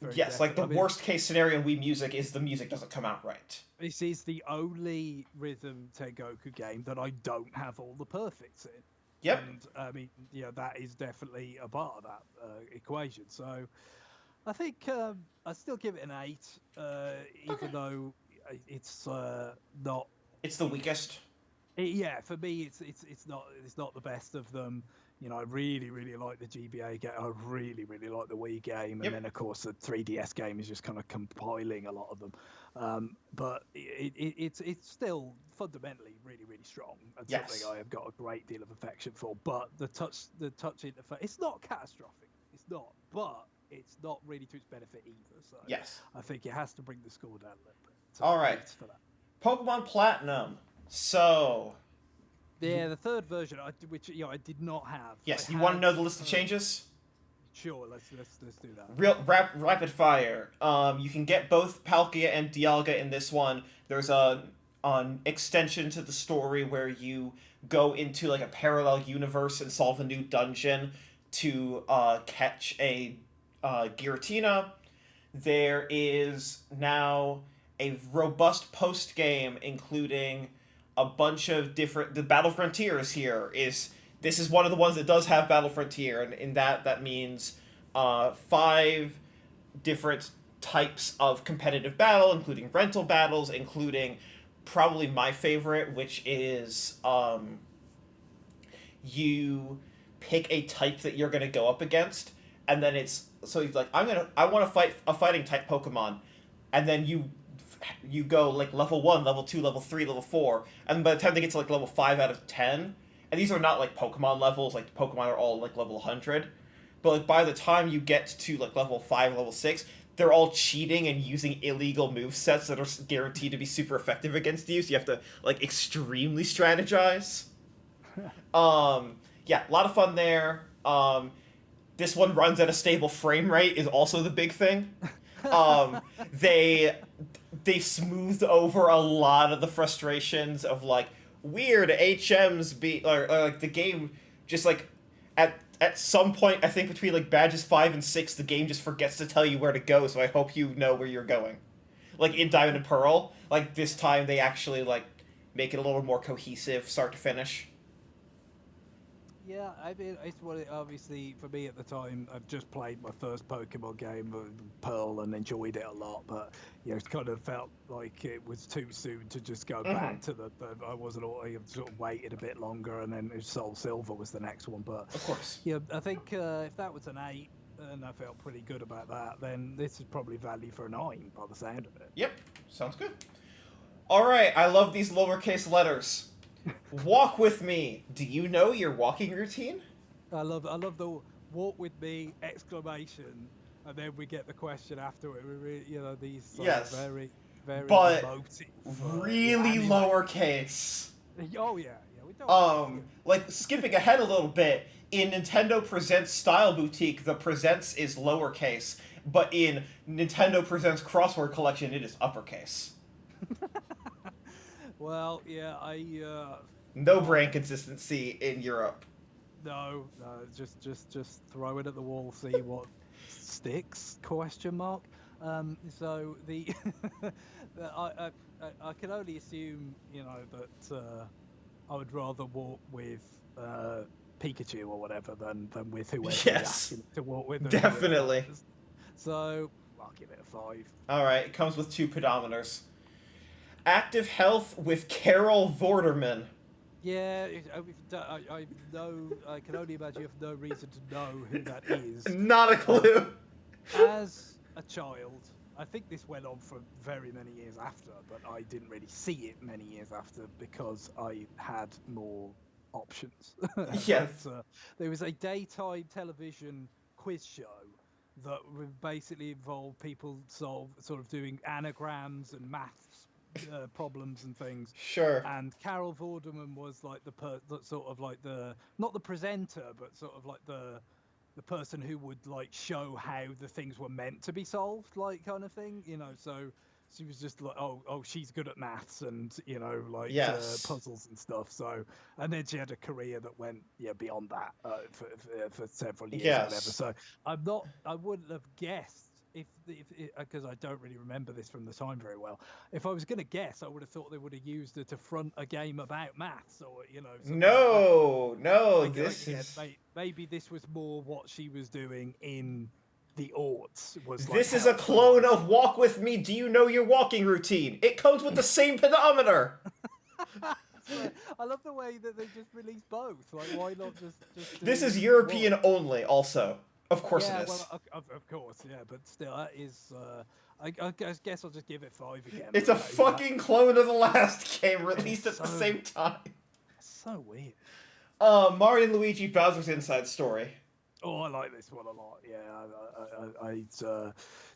very yes, like the definite. I mean, worst case scenario in Wii Music is the music doesn't come out right. this is the only Rhythm Tengoku game that I don't have all the perfects in. Yep. And I mean, that is definitely a part of that equation. So I think I still give it an 8, even though it's not. It's the weakest. Yeah, for me, it's not the best of them. I really like the GBA game. I really like the Wii game, and then of course the 3DS game is just kind of compiling a lot of them. But it's still fundamentally really strong and something I have got a great deal of affection for. But the touch interface, it's not catastrophic. It's not, but it's not really to its benefit either. So yes, I think it has to bring the score down a little bit. So all right, for that. Pokemon Platinum. So yeah, the third version, which I did not have. Yes, you want to know the list of changes? Sure, let's do that. Rapid fire. You can get both Palkia and Dialga in this one. There's an extension to the story where you go into like a parallel universe and solve a new dungeon to catch a Giratina. There is now a robust post game including a bunch of different. The Battle Frontier is here. This is one of the ones that does have Battle Frontier, and in that means 5 different types of competitive battle, including rental battles, including probably my favorite, which is you pick a type that you're gonna go up against, and then it's so he's like I want to fight a fighting type Pokemon, and then you go like level 1, level 2, level 3, level 4, and by the time they get to like level 5 out of 10, and these are not like Pokemon levels, like Pokemon are all like level 100, but like by the time you get to like level 5, level 6, they're all cheating and using illegal movesets that are guaranteed to be super effective against you, so you have to like extremely strategize. Yeah, a lot of fun there. This one runs at a stable frame rate is also the big thing. They smoothed over a lot of the frustrations of like weird HMs or like the game just like at some point I think between like badges 5 and 6 the game just forgets to tell you where to go, so I hope you know where you're going. Like in Diamond and Pearl, like this time they actually like make it a little more cohesive start to finish. Yeah, I mean, it's what it obviously for me at the time. I've just played my first Pokemon game, Pearl, and enjoyed it a lot. But it kind of felt like it was too soon to just go Mm-hmm. back to the I wasn't. I sort of waited a bit longer, and then Soul Silver was the next one. But Of course. I think if that was an 8, and I felt pretty good about that, then this is probably value for a 9 by the sound of it. Yep. Sounds good. All right. I love these lowercase letters. Walk with me. Do you know your walking routine? I love the walk with me exclamation, and then we get the question after it. These sort of Yes. very, very But emotive, really anime. lowercase. Oh yeah, we don't want to. Like skipping ahead a little bit, in Nintendo Presents Style Boutique, the presents is lowercase, but in Nintendo Presents Crossword Collection, it is uppercase. Well, yeah, No well, brand consistency in Europe. no, just throw it at the wall, see what sticks? Question mark. So the I can only assume that I would rather walk with Pikachu or whatever than with whoever you're Yes, asking to walk with. definitely. So I'll give it a 5. All right, it comes with two pedometers. Active health with Carol Vorderman. Yeah, I know. I can only imagine you have no reason to know who that is. Not a clue. As a child, I think this went on for very many years after, but I didn't really see it many years after because I had more options. Yes. There was a daytime television quiz show that would basically involve people sort of doing anagrams and maths problems and things. Sure. And Carol Vorderman was like sort of like the not the presenter, but sort of like the person who would like show how the things were meant to be solved, like kind of thing. So she was just like, oh, she's good at maths and like Yes. puzzles and stuff. So and then she had a career that went beyond that for several years or whatever. Yes. So I wouldn't have guessed if because I don't really remember this from the time very well. If I was going to guess, I would have thought they would have used her to front a game about maths or something No, no, like that. this is Maybe this was more what she was doing in the aughts was like this is a clone of Walk With Me. Do you know your walking routine? It comes with the same pedometer. I love the way that they just released both. Like, why not just This do is European one? only, also. Of course Yeah, it is. well, of course, yeah, but still, that is. I guess I'll just give it 5 again. It's a That fucking clone of the last game released at the so- same time. so weird. Mario and Luigi Bowser's Inside Story. Oh, I like this one a lot. Yeah, I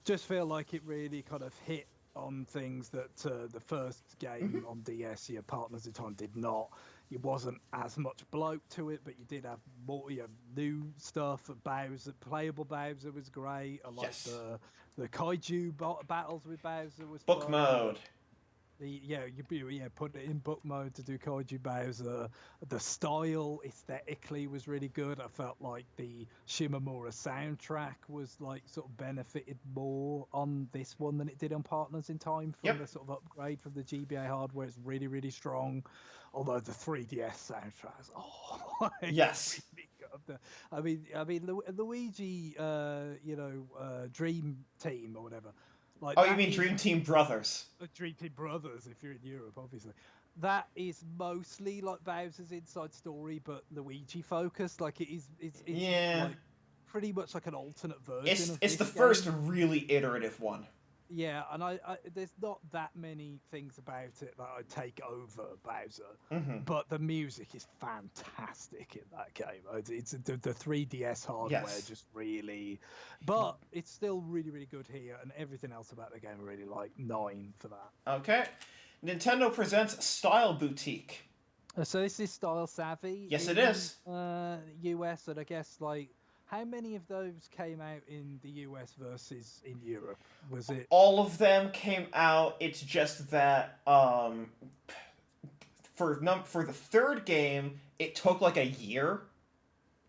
just feel like it really kind of hit on things that the first game on DS, your Partners in Time, did not. It wasn't as much bloat to it, but you did have more new stuff. Bowser, playable Bowser was great. I like Yes. the kaiju battles with Bowser was Book fun. mode. You put it in book mode to do Kaiju Bowser. The style aesthetically was really good. I felt like the Shimamura soundtrack was like sort of benefited more on this one than it did on Partners in Time from the sort of upgrade from the GBA hardware. It's really, really strong. Although the 3DS soundtracks, Yes. really good. I mean, Luigi, Dream Team or whatever. Like, Oh, you mean Dream Team Brothers? Dream Team Brothers, if you're in Europe, obviously. That is mostly like Bowser's Inside Story, but Luigi focused. Like it's like pretty much like an alternate version. It's the game. first really iterative one. Yeah, and I there's not that many things about it that I take over Bowser, but the music is fantastic in that game. It's the 3DS hardware just really, but it's still really, really good here, and everything else about the game I really like. 9 for that. Okay. Nintendo presents Style Boutique. So this is Style Savvy. Yes, it is. US, and I guess like. How many of those came out in the US versus in Europe? Was it all of them came out? It's just that for the third game, it took like a year.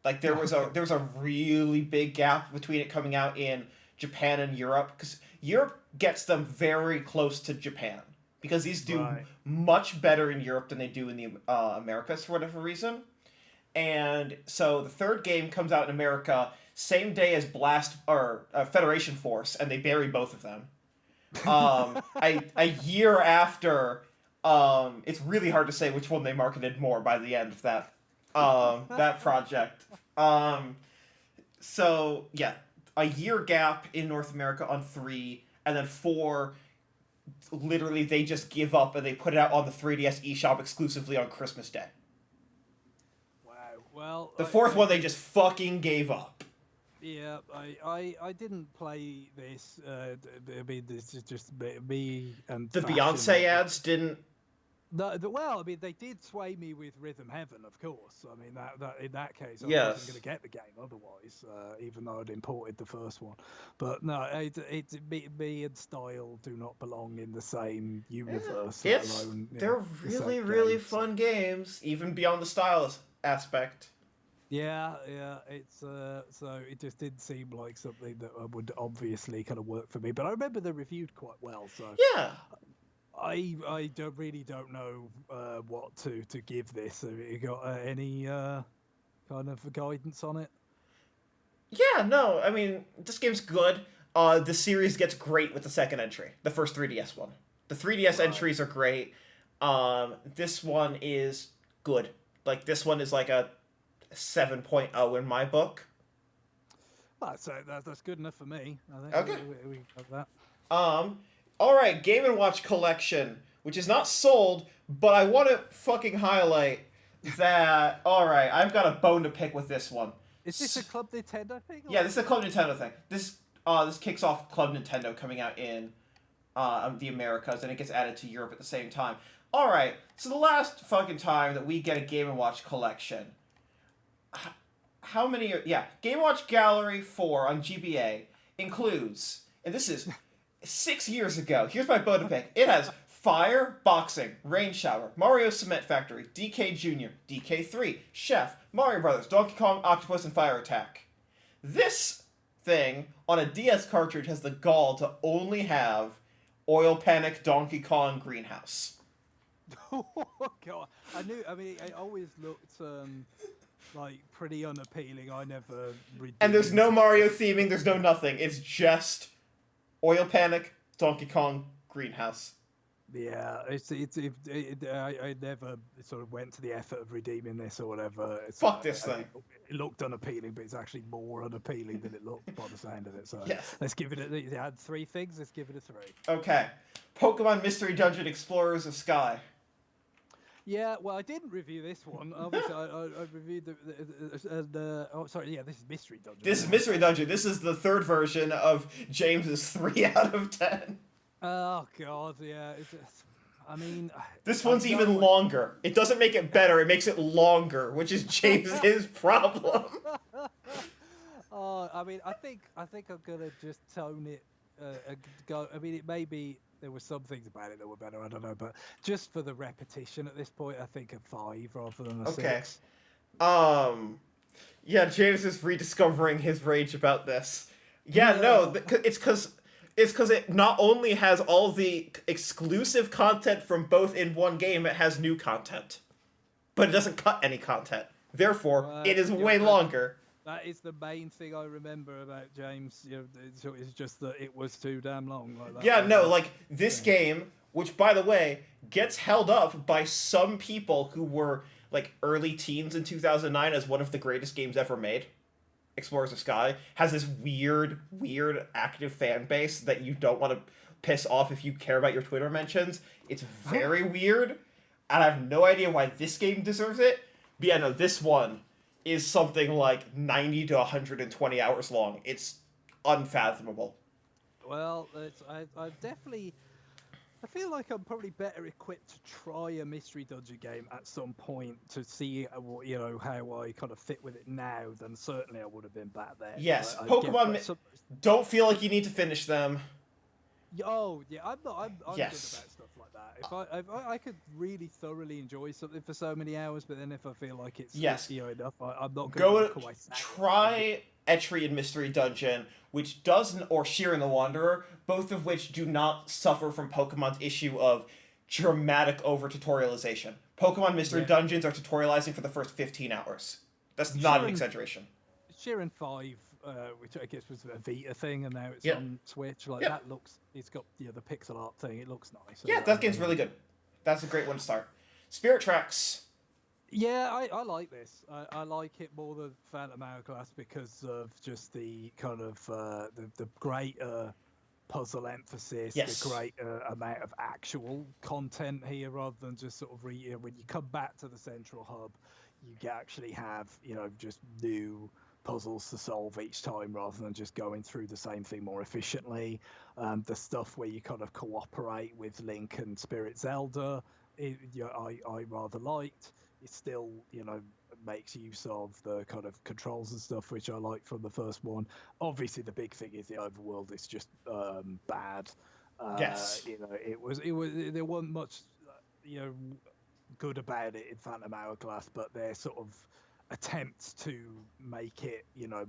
Like there was a really big gap between it coming out in Japan and Europe, because Europe gets them very close to Japan, because these do much better in Europe than they do in the Americas for whatever reason. And so the third game comes out in America same day as Blast or Federation Force, and they bury both of them. A year after, it's really hard to say which one they marketed more by the end of that project. So yeah, a year gap in North America on 3, and then 4. Literally, they just give up and they put it out on the 3DS eShop exclusively on Christmas Day. Wow. Well, The fourth one they just fucking gave up. Yeah, I didn't play this. I mean, this is just me and The fashion. Beyonce ads didn't. No, well, I mean, they did sway me with Rhythm Heaven, of course. I mean, that in that case, I Yes. wasn't going to get the game otherwise, even though I'd imported the first one. But no, me and style do not belong in the same universe. They're really fun games, even beyond the style aspect. Yeah, it's so it just didn't seem like something that would obviously kind of work for me. But I remember they reviewed quite well, so Yeah. I don't know what to give this. Have you got any kind of guidance on it? Yeah, no, I mean, this game's good. The series gets great with the second entry, the first 3DS one. The 3DS entries are great. This one is good. Like, this one is like a 7.0 in my book. That's good enough for me. I think Okay. we have that. All right, Game & Watch Collection, which is not sold, but I want to fucking highlight that. All right, I've got a bone to pick with this one. Is this a Club Nintendo thing? Yeah, this is a Club Nintendo thing. This kicks off Club Nintendo coming out in the Americas, and it gets added to Europe at the same time. All right, so the last fucking time that we get a Game & Watch Collection. How many? Game & Watch Gallery 4 on GBA includes, and this is 6 years ago. Here's my bone to pick. It has Fire, Boxing, Rain Shower, Mario Cement Factory, DK Jr., DK3, Chef, Mario Brothers, Donkey Kong, Octopus, and Fire Attack. This thing on a DS cartridge has the gall to only have Oil Panic, Donkey Kong, Greenhouse. Oh God! I mean, it always looked like pretty unappealing. I never. And there's no Mario theming. There's no nothing. It's just Oil Panic, Donkey Kong, Greenhouse. Yeah, I never sort of went to the effort of redeeming this or whatever. Fuck this thing. It looked unappealing, but it's actually more unappealing than it looked by the sound of it. So yes. Let's give it. It had 3 things. Let's give it a 3. Okay, Pokemon Mystery Dungeon Explorers of Sky. Yeah, well, I didn't review this one. Obviously, I reviewed this is Mystery Dungeon. This is Mystery Dungeon. This is the third version of James's 3 out of 10. Oh God, yeah. I mean, this one's even longer. It doesn't make it better. It makes it longer, which is James's problem. Oh, I mean, I think I'm gonna just tone it. Go. I mean, it may be there were some things about it that were better. I don't know, but just for the repetition at this point, I think a 5 rather than a 6. Yeah, James is rediscovering his rage about this. Yeah, no, it's because it not only has all the exclusive content from both in one game, it has new content. But it doesn't cut any content. Therefore, it is way longer. That is the main thing I remember about James. It's just that it was too damn long. Like that. Yeah, no, like, this game, which, by the way, gets held up by some people who were, like, early teens in 2009 as one of the greatest games ever made. Explorers of Sky has this weird active fan base that you don't want to piss off if you care about your Twitter mentions. It's very weird, and I have no idea why this game deserves it. But yeah, no, this one is something like 90 to 120 hours long. It's unfathomable. Well, I definitely. I feel like I'm probably better equipped to try a Mystery Dungeon game at some point to see, how I kind of fit with it now than certainly I would have been back then. Yes, Pokemon. Don't feel like you need to finish them. Oh yeah, I'm yes. good about stuff like that. If I could really thoroughly enjoy something for so many hours, but then if I feel like it's enough, I'm not going to try Etri and Mystery Dungeon, which doesn't, or Sheer and the Wanderer, both of which do not suffer from Pokemon's issue of dramatic over tutorialization. Pokemon Mystery Yeah. Dungeons are tutorializing for the first 15 hours. That's not an Sheeran exaggeration. Sheeran 5, which I guess was a Vita thing, and now it's Yep. on Switch. Like Yep. that looks, it's got the pixel art thing. It looks nice. Yeah, that game's really good. That's a great one to start. Spirit Tracks. Yeah, I like this. I like it more than Phantom Hourglass because of just the kind of the greater puzzle emphasis, the Yes. greater amount of actual content here, rather than just sort of when you come back to the central hub, you actually have just new puzzles to solve each time rather than just going through the same thing more efficiently. The stuff where you kind of cooperate with Link and Spirit Zelda, I rather liked. It still makes use of the kind of controls and stuff which I like from the first one. Obviously the big thing is the overworld is just bad. Yes. It was there wasn't much you know good about it in Phantom Hourglass, but their sort of attempts to make it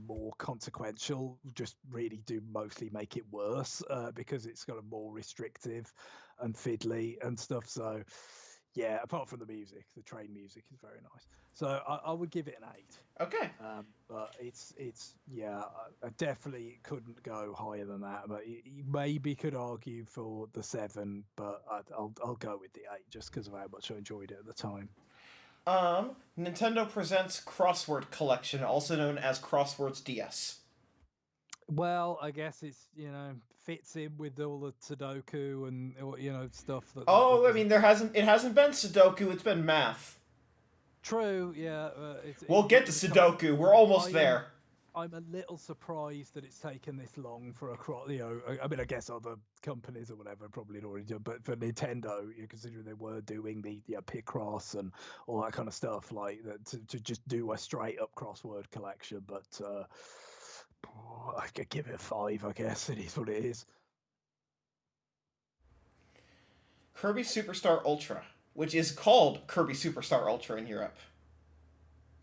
more consequential just really do mostly make it worse, because it's kind of more restrictive and fiddly and stuff. So yeah, apart from the music, the train music is very nice. So I would give it an 8. Okay. But it's yeah, I definitely couldn't go higher than that. But you maybe could argue for the 7, but I'll go with the 8 just because of how much I enjoyed it at the time. Nintendo presents Crossword Collection, also known as Crosswords DS. Well, I guess it's fits in with all the Sudoku and stuff that Oh, I was mean, it hasn't been Sudoku, it's been math. true. Yeah, We'll get to Sudoku. We're almost there. I'm a little surprised that it's taken this long for a I mean, I guess other companies or whatever probably had already done, but for Nintendo, considering they were doing the Picross and all that kind of stuff, like that, to just do a straight up crossword collection. But I could give it a 5. I guess it is what it is. Kirby Superstar Ultra, which is called Kirby Superstar Ultra in Europe.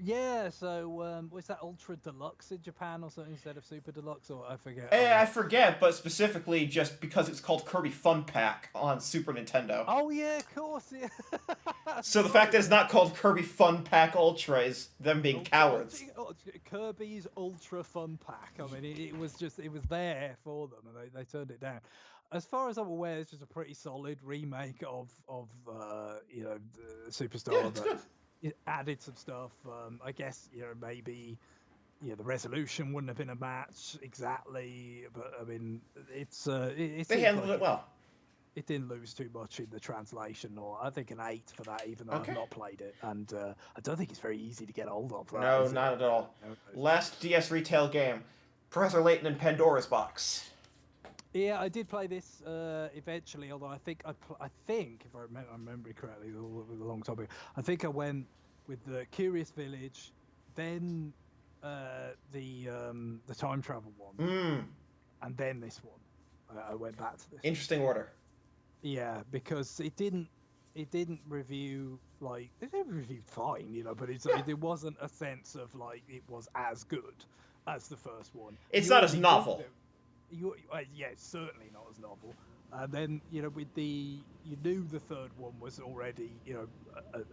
Yeah, so was that Ultra Deluxe in Japan or something instead of Super Deluxe, or I forget. I forget, but specifically just because it's called Kirby Fun Pack on Super Nintendo. Oh yeah, of course. Yeah. So the fact that it's not called Kirby Fun Pack Ultra is them being cowards. Kirby's Ultra Fun Pack. I mean, it was there for them, and they turned it down. As far as I'm aware, it's just a pretty solid remake of the Superstar. Yeah, it's good. It added some stuff. I guess maybe the resolution wouldn't have been a match exactly, but I mean They handled it well. It didn't lose too much in the translation, or I think an 8 for that, even though Okay. I've not played it, and I don't think it's very easy to get hold of. That, No, is it? not at all. No. Last DS retail game, Professor Layton and Pandora's Box. Yeah, I did play this eventually, although I think if I remember correctly, it was a long time ago. I think I went with the Curious Village, then the time travel one, and then this one. I went back to this. Interesting order. Yeah, because it didn't review it reviewed fine, but there wasn't a sense of like it was as good as the first one. It's not as novel. Yeah, it's certainly not as novel. And then with you knew the third one was already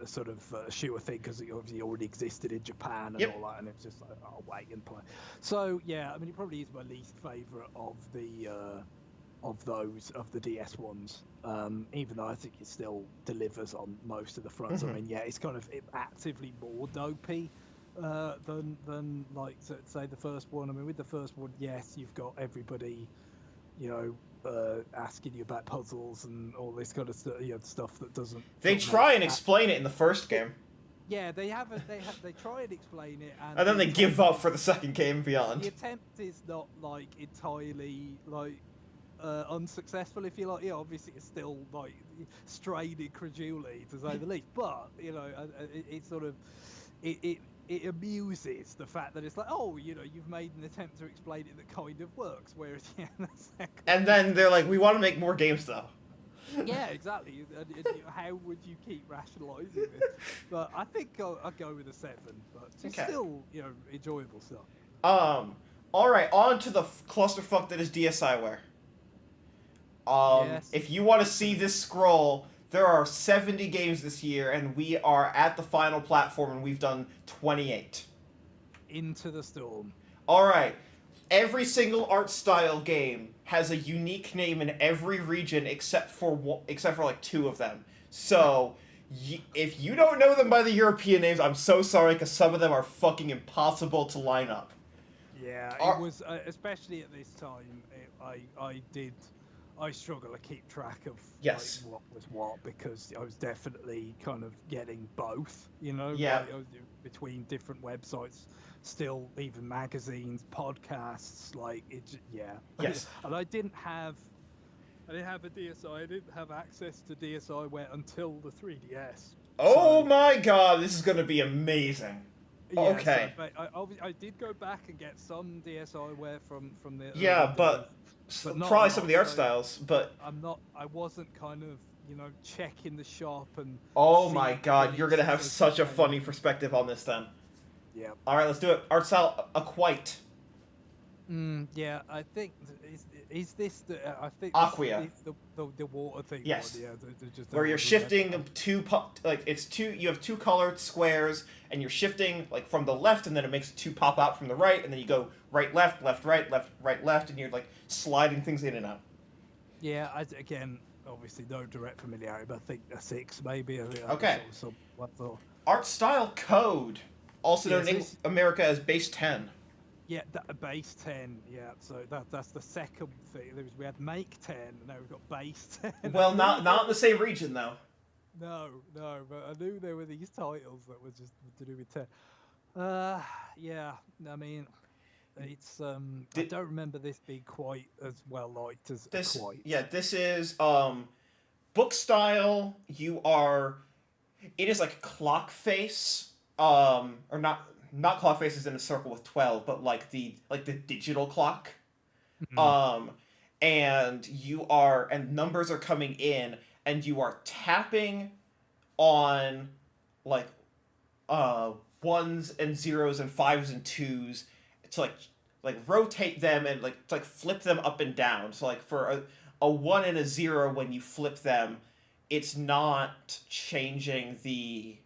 a sort of sure thing because it obviously already existed in Japan and all that, and it's just like, I'll wait and play. So yeah, I mean it probably is my least favorite of the DS ones, even though I think it still delivers on most of the fronts. I mean, yeah, it's kind of actively more dopey than like say the first one. I mean, with the first one, yes, you've got everybody, asking you about puzzles and all this kind of stuff that doesn't. They try and explain it in the first game. Yeah, they try and explain it, and then they give up for the second game and beyond. The attempt is not like entirely like unsuccessful, if you like. Yeah, obviously it's still like strained incredulity to say the least, but it sort of it amuses the fact that it's like, oh, you've made an attempt to explain it that kind of works, whereas and then they're like, we want to make more games though. Yeah, exactly. And how would you keep rationalising this? But I think I'll go with a 7, but it's still enjoyable stuff. All right, on to the clusterfuck that is DSiWare. Yes. If you want to see this scroll, there are 70 games this year, and we are at the final platform, and we've done 28. Into the Storm. All right. Every single art style game has a unique name in every region except for like two of them. So if you don't know them by the European names, I'm so sorry because some of them are fucking impossible to line up. Yeah, it was especially at this time. I struggle to keep track of Yes. what was what because I was definitely kind of getting both. Yeah. I was between different websites, still even magazines, podcasts. Yeah. Yes. And I didn't have a DSi. I didn't have access to DSiWare until the 3DS. Oh my god, this is gonna be amazing. Yeah, Okay. so, but I did go back and get some DSiWare from the Yeah, early but days, but not probably a some lot, of the art so styles, but I wasn't kind of checking the shop and oh my seeing god, you're gonna have releases such a as they funny came. perspective on this then. Yeah. All right, let's do it. Art style Aquite. Yeah, I think is this the I think Aquia. this is the water thing. Yes. One, yeah, just Where you're shifting you have two colored squares, and you're shifting like from the left, and then it makes two pop out from the right, and then you go right, left, left, right, left, right, left, and you're like sliding things in and out. Yeah, again, obviously no direct familiarity, but I think a 6 maybe. I think Okay. what thought. Art style code, also known in Yes, America as base 10. Yeah, base 10. Yeah, so that's the second thing. We had make 10, and now we've got base 10. Well, not in the same region though. No, but I knew there were these titles that were just to do with 10. Yeah, I mean, it's I don't remember this being quite as well liked as quite. Yeah, this is book style. It is like clock face, or not clock faces in a circle with 12, but like the digital clock. Mm-hmm. And numbers are coming in, and you are tapping on like ones and zeros and fives and twos to like rotate them and to flip them up and down. So like for a one and a zero, when you flip them, it's not changing the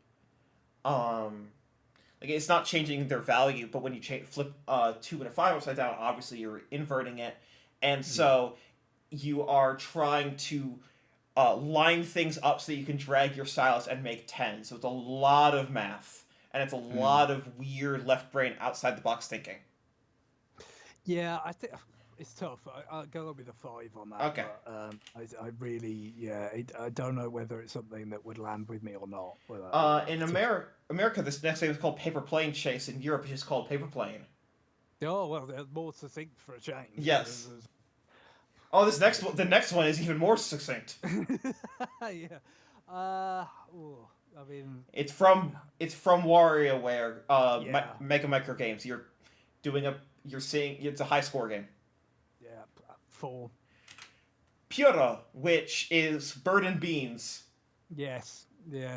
it's not changing their value, but when you flip 2 and a 5 upside down, obviously you're inverting it, and so you are trying to line things up so that you can drag your stylus and make 10. So it's a lot of math, and it's a lot of weird left brain outside the box thinking. Yeah, I think it's tough. I'll go with a 5 on that. Okay. But, I really, I don't know whether it's something that would land with me or not. In America, this next game is called Paper Plane Chase. In Europe, it's just called Paper Plane. Oh well, they're more succinct for a change. Yes. Oh, the next one is even more succinct. Yeah. I mean, it's from WarioWare. Mega Micro Games. You're seeing it's a high score game. Yeah, 4. Pura, which is bird and beans. Yes.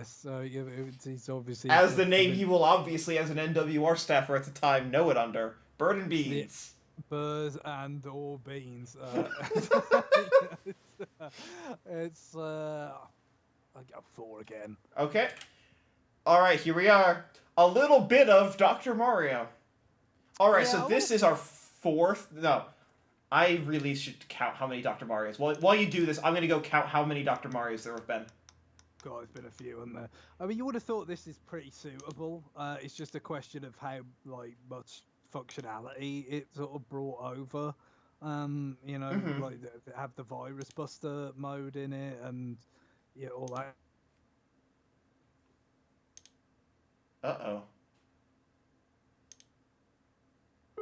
So he's obviously as the name he will obviously, as an NWR staffer at the time, know it under bird and beans. Birds and or beans. It's I got 4 again. Okay. All right, here we are. A little bit of Dr. Mario. All right, so this is our 4th. No, I really should count how many Dr. Marios. While you do this, I'm going to go count how many Dr. Marios there have been. God, there's been a few in there. I mean, you would have thought this is pretty suitable. It's just a question of how much functionality it sort of brought over. Like they have the virus buster mode in it, and all that. Uh-oh.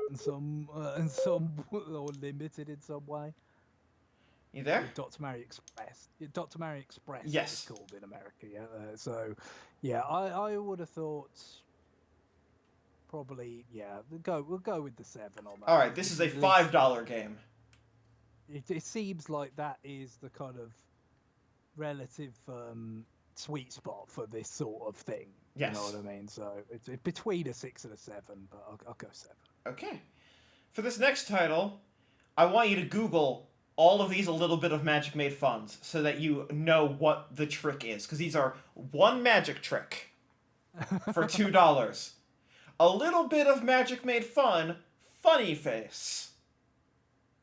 And some or limited in some way. You there? Dr. Mario Express. Dr. Mario Express. Yes. It's called in America. Yeah. So, yeah, I would have thought probably we'll go with the 7 on that. All right, this is a $5 game. It seems like that is the kind of relative sweet spot for this sort of thing. Yes. You know what I mean? So it's between a 6 and a 7, but I'll go 7. Okay. For this next title, I want you to Google all of these a little bit of Magic Made Funds so that you know what the trick is. Because these are one magic trick for $2. A little bit of Magic Made Fun, funny face.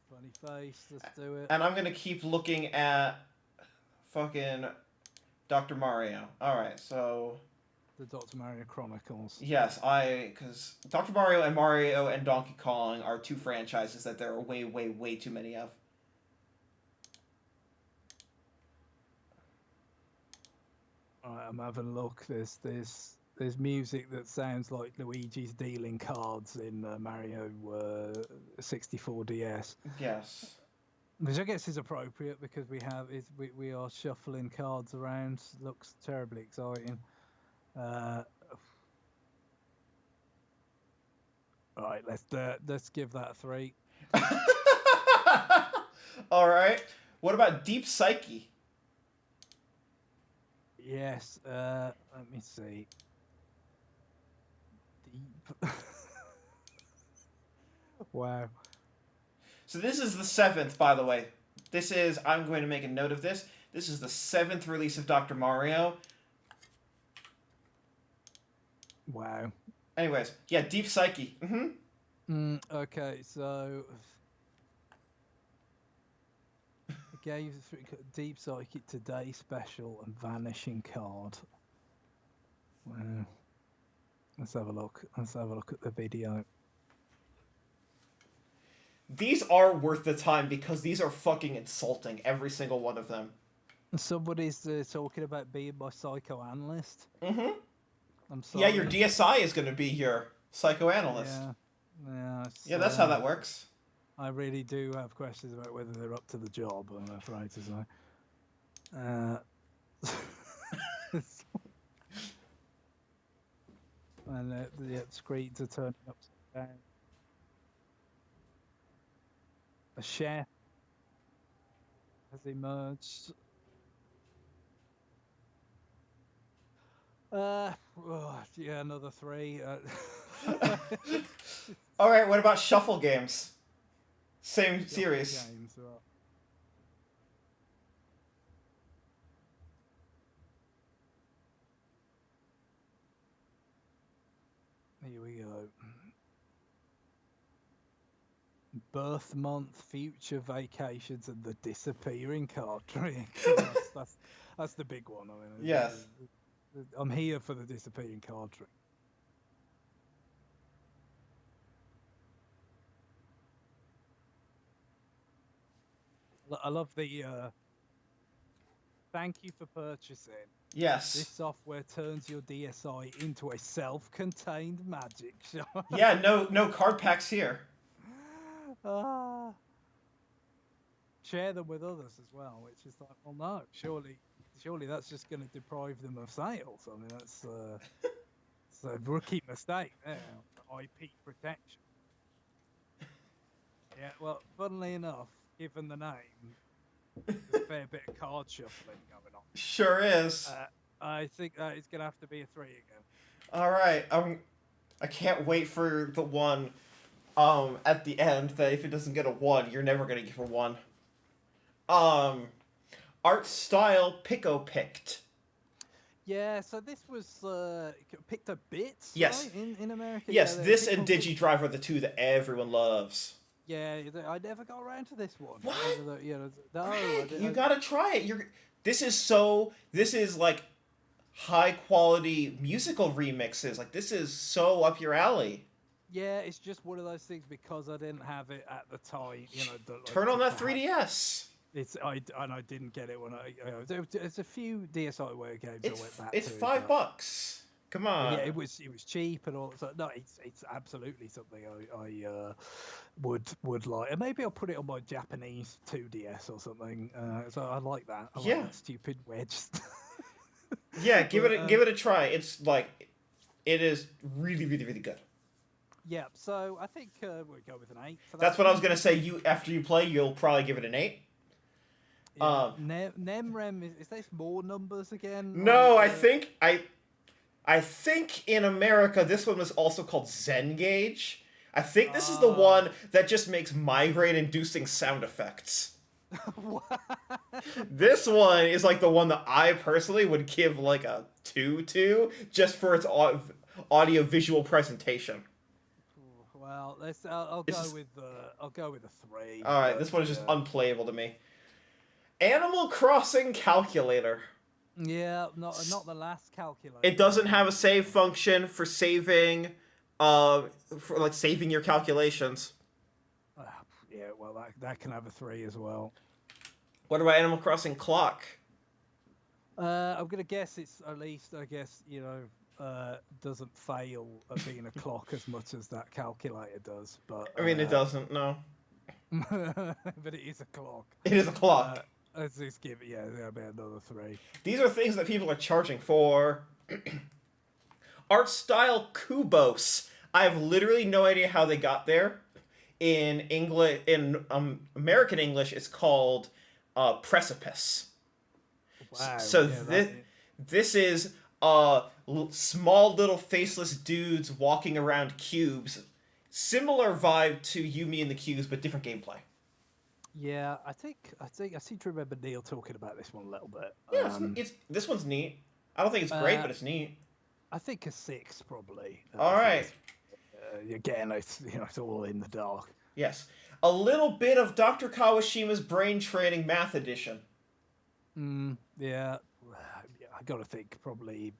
Funny face, let's do it. And I'm going to keep looking at fucking Dr. Mario. Alright, so... The Dr. Mario Chronicles. Yes, because Dr. Mario and Donkey Kong are two franchises that there are way, way, way too many of. Alright, I'm having a look. There's music that sounds like Luigi's dealing cards in Mario 64 DS. Yes. Which I guess is appropriate because we are shuffling cards around. Looks terribly exciting. Alright, let's give that a 3. Alright. What about Deep Psyche? Yes, let me see. Deep. Wow. So this is the 7th, by the way. I'm going to make a note of this. This is the 7th release of Dr. Mario. Wow. Anyways, yeah, Deep Psyche. Okay, so gave Deep Psychic Today special and Vanishing Card. Wow. Let's have a look. Let's have a look at the video. These are worth the time because these are fucking insulting, every single one of them. Somebody's talking about being my psychoanalyst. I'm sorry. Yeah, your DSI is going to be your psychoanalyst. Yeah, that's how that works. I really do have questions about whether they're up to the job, I'm afraid to say. And the screens are turning upside down. A chef has emerged. Yeah, another 3. Alright, what about Shuffle Games? Same series. Games, Here we go. Birth month, future vacations, and the disappearing card trick. That's the big one. I mean, Yes. I'm here for the disappearing card trick. I love the thank you for purchasing. Yes. This software turns your DSi into a self-contained magic shop. Yeah, no card packs here. Share them with others as well, which is like, well, no, surely that's just going to deprive them of sales. I mean, that's it's a rookie mistake there. IP protection. Yeah, well, funnily enough, given the name, there's a fair bit of card shuffling going on. Sure is. I think it's going to have to be a 3 again. Alright, I can't wait for the one at the end that if it doesn't get a 1, you're never going to give a 1. Art Style Pico Picked. Yeah, so this was picked up bits, yes. Right? In America. Yes, yeah, this and DigiDrive are the two that everyone loves. Yeah, I never got around to this one. What? No, you gotta try it. This is like high quality musical remixes. Like, this is so up your alley. Yeah, it's just one of those things because I didn't have it at the time. Turn on that 3DS. I didn't get it when there's a few DSiWare games I went back it's to. $5. Come on. Yeah, it was cheap and all. So no, it's absolutely something I would like. And maybe I'll put it on my Japanese 2DS or something. So I like that. I like that stupid wedge stuff. Yeah, give it a try. It's like, it is really, really, really good. Yeah, so I think we'll go with an 8. That's what I was gonna say. After you play, you'll probably give it an 8. Yeah. Nemrem, is there more numbers again? No, I think in America this one was also called Zen Gauge. I think this is the one that just makes migraine-inducing sound effects. This one is like the one that I personally would give like a 2 to, just for its audio visual presentation. Well, I'll It's go just, with I'll go with a 3. all right, But this one is just unplayable to me. Animal Crossing Calculator. yeah, not the last calculator. It doesn't have a save function for saving, uh, for like saving your calculations. Uh, yeah, well that can have a 3 as well. What about Animal Crossing Clock? I'm gonna guess it's at least I guess doesn't fail at being a clock as much as that calculator does, but I mean, it doesn't. No, but it is a clock. it is a Uh, clock. let's just give it that'll be another 3. These are things that people are charging for. Art style Kubos. I have literally no idea how they got there. In English, in American English, it's called precipice. Wow, So yeah, this is small little faceless dudes walking around cubes. Similar vibe to You, Me, and the Cubes, but different gameplay. yeah, I think I seem to remember Neil talking about this one a little bit. Yeah, it's this one's neat. I don't think it's great, but it's neat. I think a 6 probably. All right. Again, it's all in the dark. Yes. A little bit of Dr. Kawashima's Brain Training Math Edition. Yeah, I got to think probably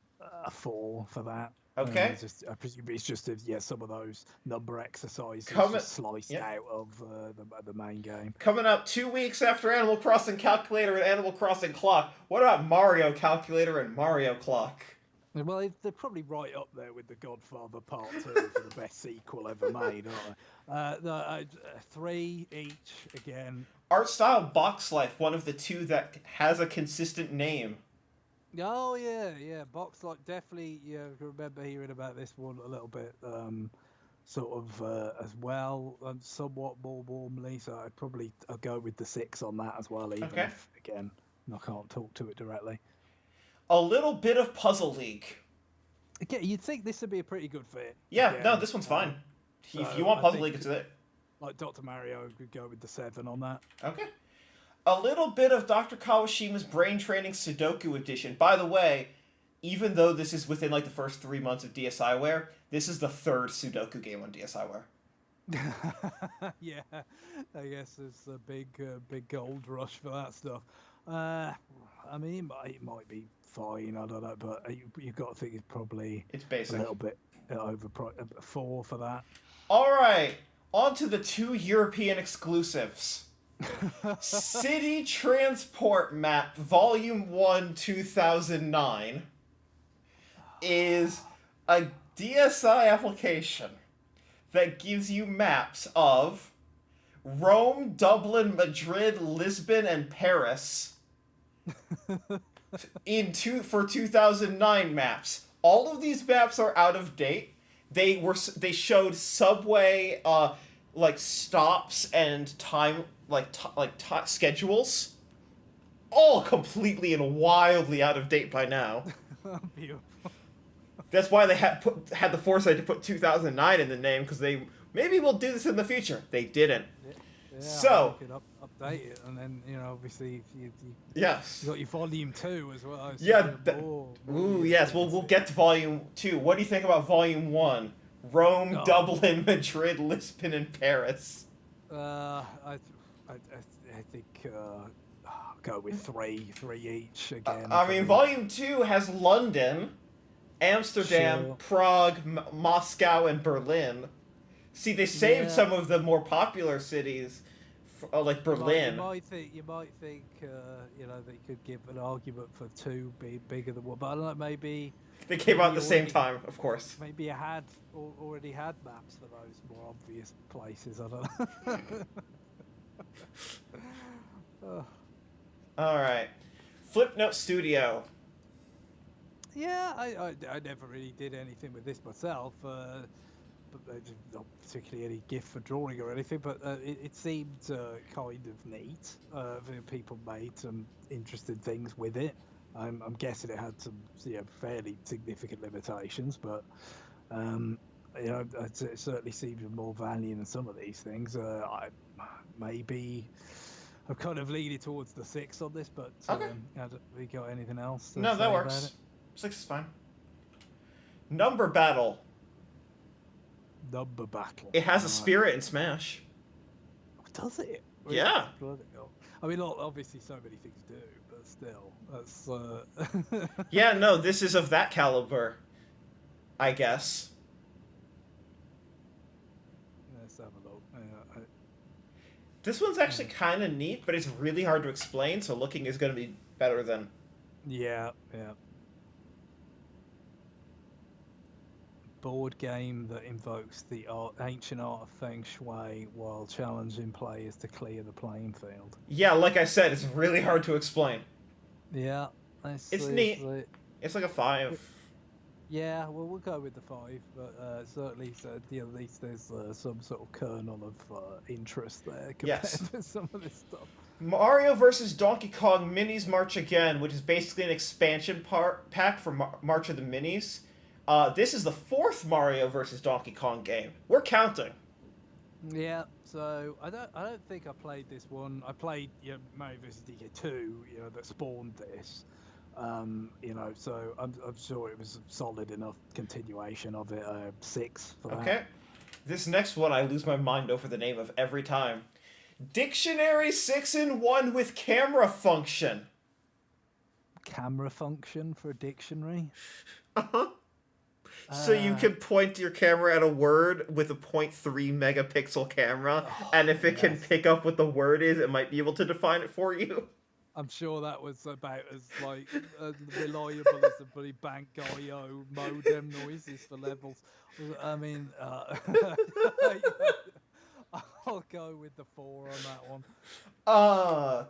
a 4 for that. Okay. I presume it's just some of those number exercises sliced out of the main game. Coming up 2 weeks after Animal Crossing Calculator and Animal Crossing Clock. What about Mario Calculator and Mario Clock? Well, they're probably right up there with The Godfather Part 2 for the best sequel ever made, aren't they? 3 each again. Art style Box Life, one of the two that has a consistent name. Oh yeah, Box Life definitely. Yeah, I remember hearing about this one a little bit, sort of as well, and somewhat more warmly. So I'll go with the 6 on that as well. Even if again, I can't talk to it directly. A little bit of Puzzle League. Again, you'd think this would be a pretty good fit. Yeah, again. No, this one's fine. If you want Puzzle League, it's it. Like Dr. Mario, could go with the 7 on that. Okay. A little bit of Dr. Kawashima's Brain Training Sudoku Edition. By the way, even though this is within like the first 3 months of DSiWare, this is the third Sudoku game on DSiWare. Yeah, I guess it's a big gold rush for that stuff. I mean, it might be fine. I don't know, but you've got to think it's basic. A little bit over 4 for that. All right, on to the 2 European exclusives. City Transport Map Volume 1 2009 is a DSi application that gives you maps of Rome, Dublin, Madrid, Lisbon, and Paris for 2009 maps. All of these maps are out of date. They showed subway like stops and time schedules, all completely and wildly out of date by now. Beautiful. That's why they had the foresight to put 2009 in the name, because maybe we'll do this in the future. They didn't. Yeah, so you could update it, and then obviously you yes, got your volume 2 as well. So yeah. Yes. We'll get to volume 2. What do you think about volume 1? Rome, Dublin, Madrid, Lisbon, and Paris. I think I'll go with 3 each again. I mean, volume 2 has London, Amsterdam, Prague, Moscow, and Berlin. See, they saved some of the more popular cities, like Berlin. You might think they could give an argument for 2 being bigger than 1, but I don't know, maybe they came out at the same time, of course. Maybe you already had maps for those more obvious places. I don't know. All right, Flipnote Studio. Yeah, I never really did anything with this myself. But not particularly any gift for drawing or anything, but it seemed kind of neat. People made some interesting things with it. I'm guessing it had some fairly significant limitations, but it certainly seemed of more value than some of these things. Maybe I'm kind of leaning towards the 6 on this, but Okay. have we got anything else to No, that say about works. it? 6 is fine. Number battle. Number battle. It has a Right. spirit in Smash. Does it? Really? Yeah. Bloody hell. I mean, obviously, so many things do, but still, that's. Yeah, no, this is of that caliber, I guess. Let's have a look. This one's actually kind of neat, but it's really hard to explain, so looking is going to be better than... Yeah, yeah. Board game that invokes the ancient art of Feng Shui while challenging players to clear the playing field. Yeah, like I said, it's really hard to explain. Yeah, It's neat. It's like a 5. Yeah, well, we'll go with the 5, but certainly, at least there's some sort of kernel of interest there compared to some of this stuff. Mario vs. Donkey Kong Minis March Again, which is basically an expansion pack for March of the Minis. This is the 4th Mario vs. Donkey Kong game. We're counting. Yeah, so I don't think I played this one. I played Mario vs. DK 2, that spawned this. So I'm sure it was a solid enough continuation of it. 6 for that. Okay. This next one I lose my mind over the name of every time. Dictionary 6-in-1 with camera function. Camera function for a dictionary? Uh-huh. So you can point your camera at a word with a 0.3 megapixel camera, and if it can pick up what the word is, it might be able to define it for you. I'm sure that was about as reliable as the bloody Bank.io modem noises for levels. I mean, I'll go with the 4 on that one.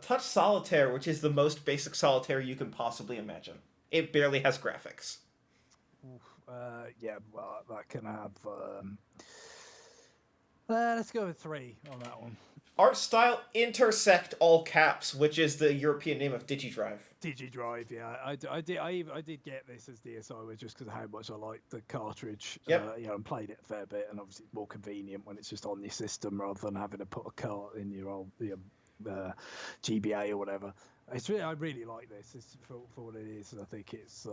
Touch Solitaire, which is the most basic solitaire you can possibly imagine. It barely has graphics. Yeah, well, that can have. Let's go with 3 on that one. Art style Intersect all caps, which is the European name of Digidrive. Digidrive, yeah. I did get this as DSi just because of how much I liked the cartridge. Yep. And played it a fair bit, and obviously it's more convenient when it's just on your system rather than having to put a cart in your old GBA or whatever. I really like this. It's for what it is. I think it's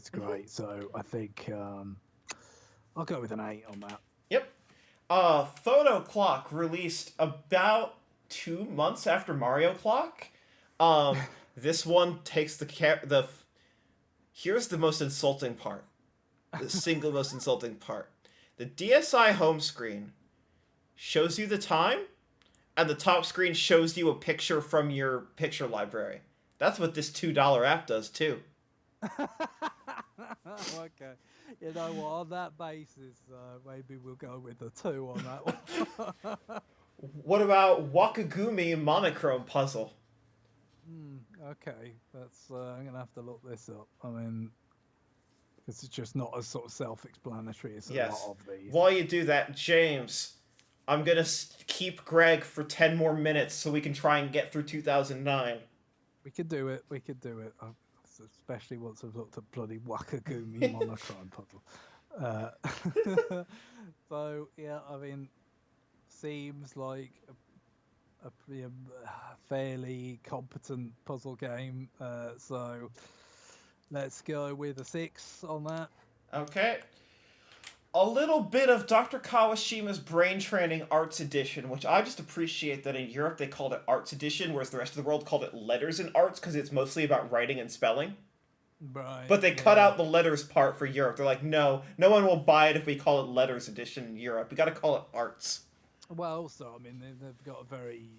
great. So I think I'll go with an 8 on that. Yep. Photo Clock released about 2 months after Mario Clock. This one takes the here's the most insulting part. The single most insulting part. The DSi home screen shows you the time, and the top screen shows you a picture from your picture library. That's what this $2 app does too. Okay. You know what, on that basis, maybe we'll go with the 2 on that one. What about Wakagumi Monochrome Puzzle? Okay, that's I'm gonna have to look this up. I mean, this is just not as sort of self-explanatory as a lot of these. While you do that, James, I'm gonna keep Greg for 10 more minutes so we can try and get through 2009. We could do it. Especially once I've looked at bloody Wakagumi Monochrome Puzzle. So yeah, I mean, seems like a fairly competent puzzle game. So let's go with a 6 on that. Okay. A little bit of Dr. Kawashima's Brain Training Arts Edition, which I just appreciate that in Europe they called it Arts Edition, whereas the rest of the world called it Letters in Arts because it's mostly about writing and spelling. Right. But they cut out the letters part for Europe. They're like, no one will buy it if we call it Letters Edition in Europe. We got to call it Arts. Well, also, I mean, they've got a very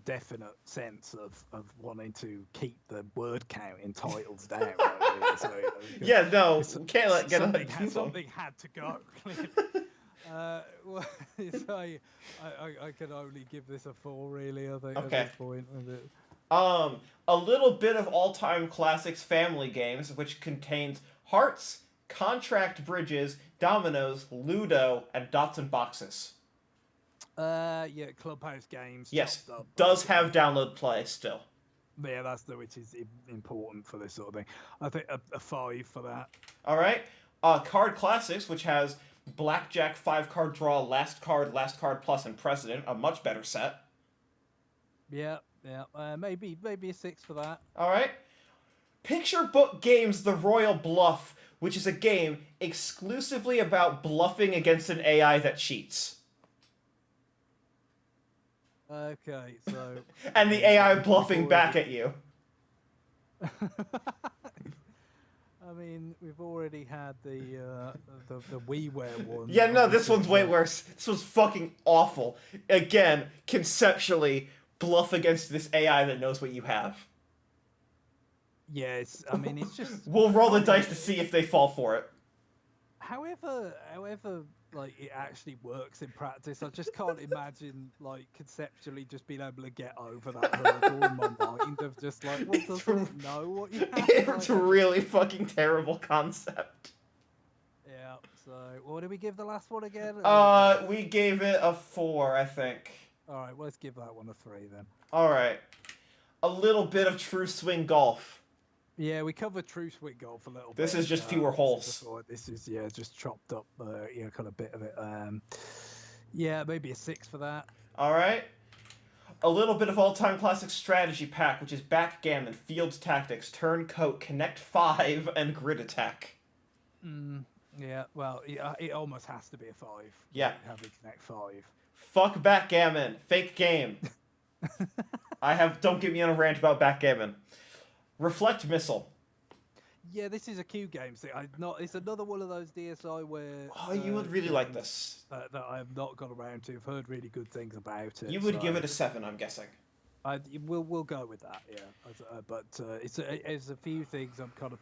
definite sense of wanting to keep the word count in titles down. Right? So, yeah, no, we can't let get something had to go. Well, so I can only give this a 4, really. I think at this point. A little bit of all-time classics family games, which contains Hearts, Contract Bridges, Dominoes, Ludo, and Dots and Boxes. Yeah, Clubhouse Games. Yes, does have download play still. Yeah, which is important for this sort of thing. I think a 5 for that. All right. Card Classics, which has Blackjack, 5-card draw, Last Card Plus, and President, a much better set. Yeah, Yeah, maybe a 6 for that. All right. Picture book games The Royal Bluff, which is a game exclusively about bluffing against an AI that cheats. Okay, so And the okay, so AI we've bluffing back already. at you. I mean, we've already had the WiiWare one. Yeah, no, this Obviously, one's way worse. This was fucking awful. Again, conceptually, bluff against this AI that knows what you have. yes, I mean it's just We'll roll the I mean, dice to see if they fall for it. however, like it actually works in practice. I just can't imagine like conceptually just being able to get over that hurdle in my mind of just like, well, It's, doesn't it know what you have? it's Like, a really fucking terrible concept. yeah. So, what did we give the last one again? We gave it a 4, I think. All right, well, let's give that one a 3 then. Alright. A little bit of true swing golf. Yeah, we covered True Swing Golf a little bit. This is just fewer holes. Before. This is just chopped up, kind of bit of it. Yeah, maybe a 6 for that. Alright. A little bit of all-time classic strategy pack, which is backgammon, field tactics, turncoat, connect 5, and grid attack. Yeah, well, it almost has to be a 5. Yeah. Having Connect 5. Fuck backgammon. Fake game. Don't get me on a rant about backgammon. Reflect missile. Yeah, this is a Q game. See, it's another one of those DSi where. Oh, you would really like this. That I have not got around to. I've heard really good things about it. You would give it a 7, I'm guessing. We'll go with that, yeah. But it's a few things I'm kind of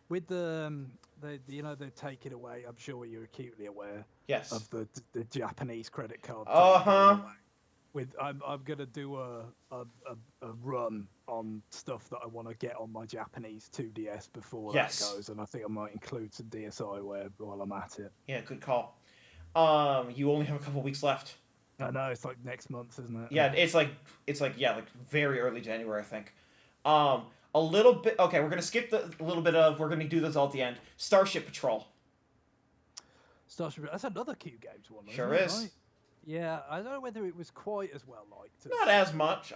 with they're taking away. I'm sure you're acutely aware. Yes. Of the Japanese credit card. I'm gonna do a run on stuff that I want to get on my Japanese 2DS before that goes, and I think I might include some DSiWare while I'm at it. Yeah, good call. You only have a couple weeks left. I know, it's like next month, isn't it? Yeah, it's like very early January, I think. A little bit. Okay, we're gonna skip we're gonna do this all at the end. Starship Patrol. That's another Q Games one. Sure is. Right? Yeah, I don't know whether it was quite as well liked. Not as much.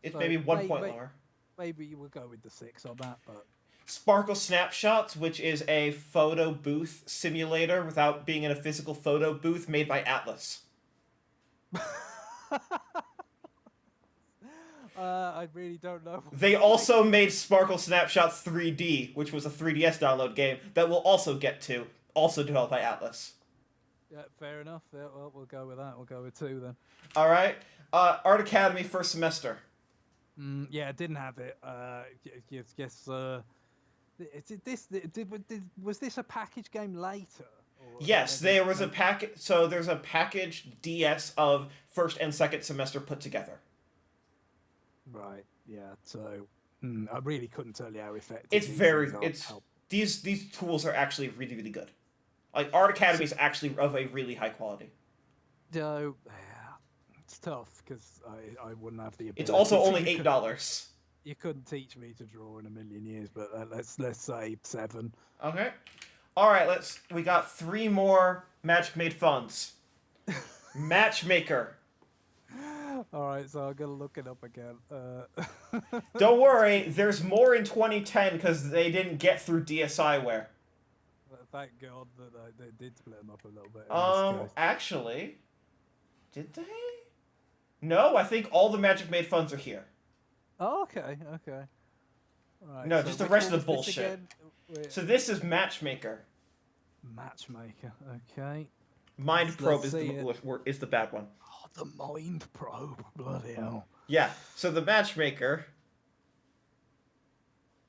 It's maybe 1 point lower. Maybe you will go with the 6 on that, but. Sparkle Snapshots, which is a photo booth simulator without being in a physical photo booth, made by Atlas. I really don't know. They also made Sparkle Snapshots 3D, which was a 3DS download game that we'll also get to, also developed by Atlas. Yeah, fair enough. Yeah, well, we'll go with that. We'll go with 2 then. All right. Art Academy first semester. Yeah, didn't have it. Guess. Was this a package game later? Yes, there was a package. So there's a package DS of first and second semester put together. Right. Yeah. So I really couldn't tell you how effective. These tools are actually really, really good. Like Art Academy is actually of a really high quality. So it's tough because I wouldn't have the ability. It's also only $8. You couldn't teach me to draw in a million years, but let's say 7. Okay. All right. We got 3 more Magic Made Funds. Matchmaker. All right, so I'm gonna look it up again. Don't worry, there's more in 2010 because they didn't get through DSiWare. Thank God that they did split them up a little bit. Actually, did they? No, I think all the Magic Made Funds are here. Oh, okay. Right, no, just the rest of the bullshit. So this is Matchmaker. Matchmaker, okay. Mind Probe is the bad one. Oh, the Mind Probe, bloody hell. Yeah, so the Matchmaker.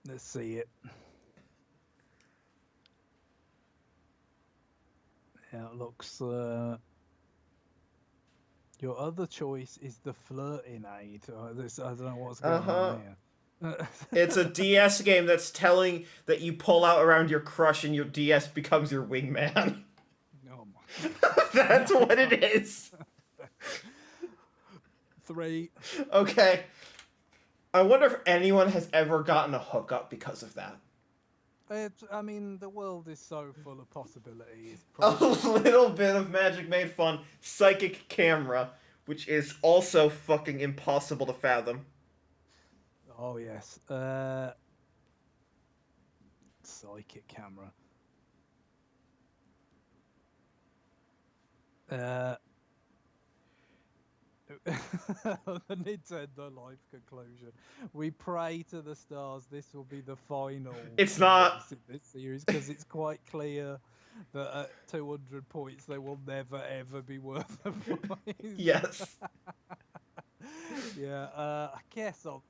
Let's see it. Yeah, it looks. Your other choice is the Flirting Aid. I don't know what's going on here. It's a DS game that's telling that you pull out around your crush and your DS becomes your wingman. Oh my God. That's what it is. 3. Okay. I wonder if anyone has ever gotten a hookup because of that. I mean, the world is so full of possibilities. A little bit of Magic Made Fun. Psychic Camera, which is also fucking impossible to fathom. Oh yes. Psychic camera. Uh, the Nintendo life conclusion. We pray to the stars this will be the final It's not. release in this series because it's quite clear that at 200 points they will never ever be worth a prize. Yes. Yeah, I guess I'll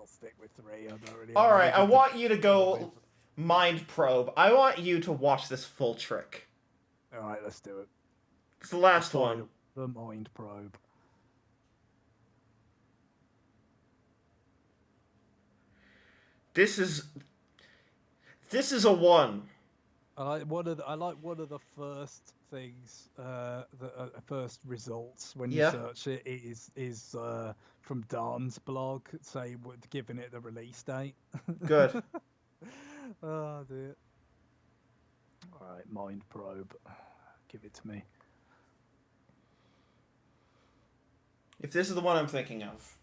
stick with 3. I don't really All have right, I anything to want you to go with. go mind probe. I want you to watch this full trick. All right, let's do it. It's the last one. Final, the mind probe. This is a one. I like one of the first things, the first results when you Yeah. search it is from Dan's blog, giving it the release date. Good. Oh dear. All right, mind probe. Give it to me. If this is the one I'm thinking of.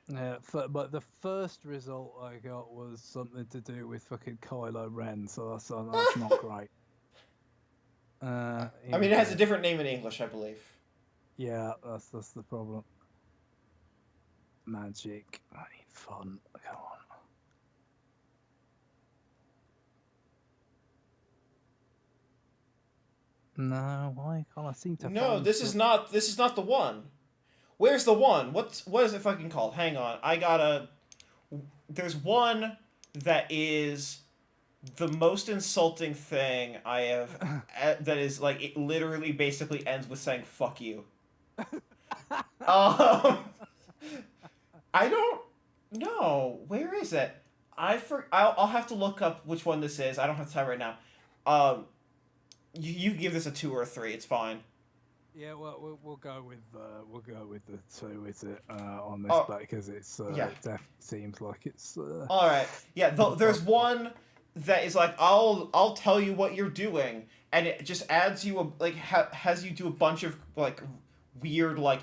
Yeah, but the first result I got was something to do with fucking Kylo Ren, so that's not great. I mean, it has a different name in English, I believe. Yeah, that's the problem. Magic. I need fun. Come on. No, why can't I seem to No, find this is not. This is not the one. Where's the one? What is it fucking called? Hang on, I gotta. There's one that is the most insulting thing I have. That is like it literally basically ends with saying "fuck you." Um, I don't know. Where is it? I'll have to look up which one this is. I don't have time right now. You give this a 2 or a 3. It's fine. Yeah, well, we'll go with the 2 with it on this, Oh, because it's yeah. it definitely seems like it's. All right. Yeah. There's one that is like I'll tell you what you're doing, and it just adds you has you do a bunch of like weird like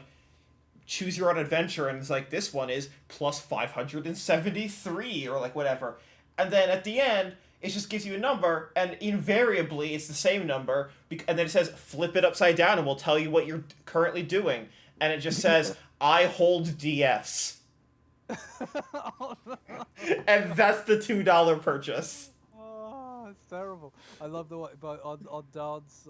choose your own adventure, and it's like this one is plus 573 or like whatever, and then at the end it just gives you a number, and invariably it's the same number, and then it says flip it upside down and we'll tell you what you're currently doing, and it just says I hold DS. Oh, no. And that's the $2 purchase. Oh, it's terrible. I love the way, but on Dan's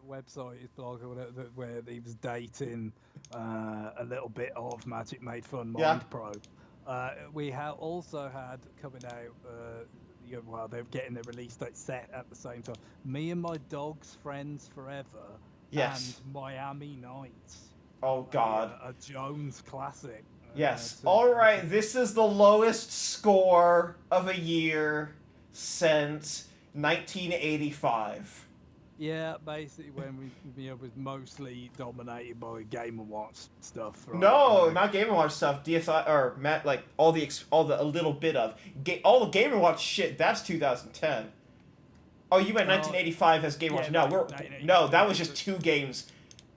website, his blog or whatever, where he was dating a little bit of Magic Made Fun Yeah. Mind Probe. We have also had coming out. Well, they're getting their release date set at the same time. Me and My Dog's Friends Forever Yes. and Miami Nights. Oh God. A Jones classic. Yes. All right. This is the lowest score of a year since 1985. Yeah, basically when we was mostly dominated by Game and Watch stuff. Right? No, not Game and Watch stuff. DSi or Matt, like all the a little bit of all the Game and Watch shit. That's 2010. Oh, you meant 1985 as Game and Watch? No, no. That was just 2 games.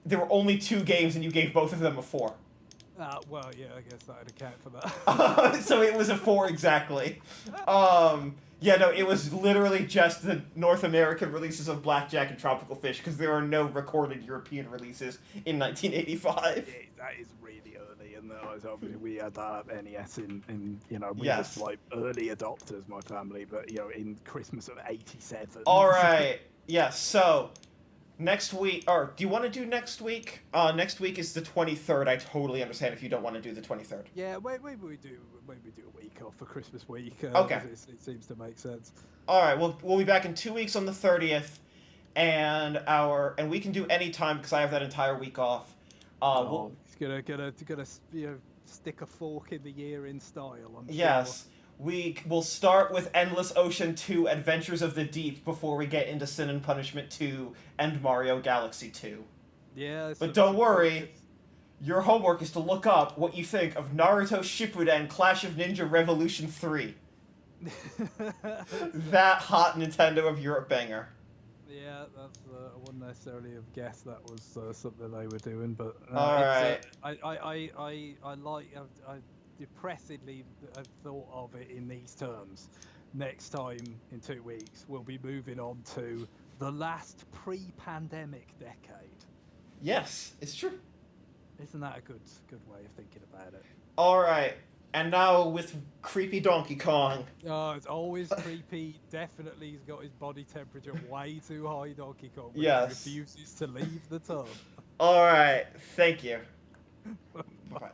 There were only 2 games, and you gave both of them a 4. Well, yeah, I guess that would account for that. So it was a 4 exactly. Yeah, no, it was literally just the North American releases of Blackjack and Tropical Fish, because there are no recorded European releases in 1985. That is really early, and obviously we had that at NES in we Yes. was like early adopters, my family, but in Christmas of '87. All right, yeah. So next week, or do you want to do next week? Next week is the 23rd. I totally understand if you don't want to do the 23rd. Yeah, maybe we do a week off for Christmas week. Okay. It seems to make sense. All right, we'll be back in 2 weeks on the 30th, and we can do any time because I have that entire week off. It's gonna stick a fork in the year in style. I'm yes. Sure. We will start with Endless Ocean 2 Adventures of the Deep before we get into Sin and Punishment 2 and Mario Galaxy 2. Yeah. But don't worry, your homework is to look up what you think of Naruto Shippuden Clash of Ninja Revolution 3. That hot Nintendo of Europe banger. Yeah, that's I wouldn't necessarily have guessed that was something they were doing, but all right. I like depressedly have thought of it in these terms. Next time in 2 weeks, we'll be moving on to the last pre-pandemic decade. Yes, it's true. Isn't that a good way of thinking about it? All right, and now with creepy Donkey Kong. Oh, it's always creepy. Definitely, he's got his body temperature way too high, Donkey Kong, but Yes. he refuses to leave the tub. All right, thank you. Bye. Bye.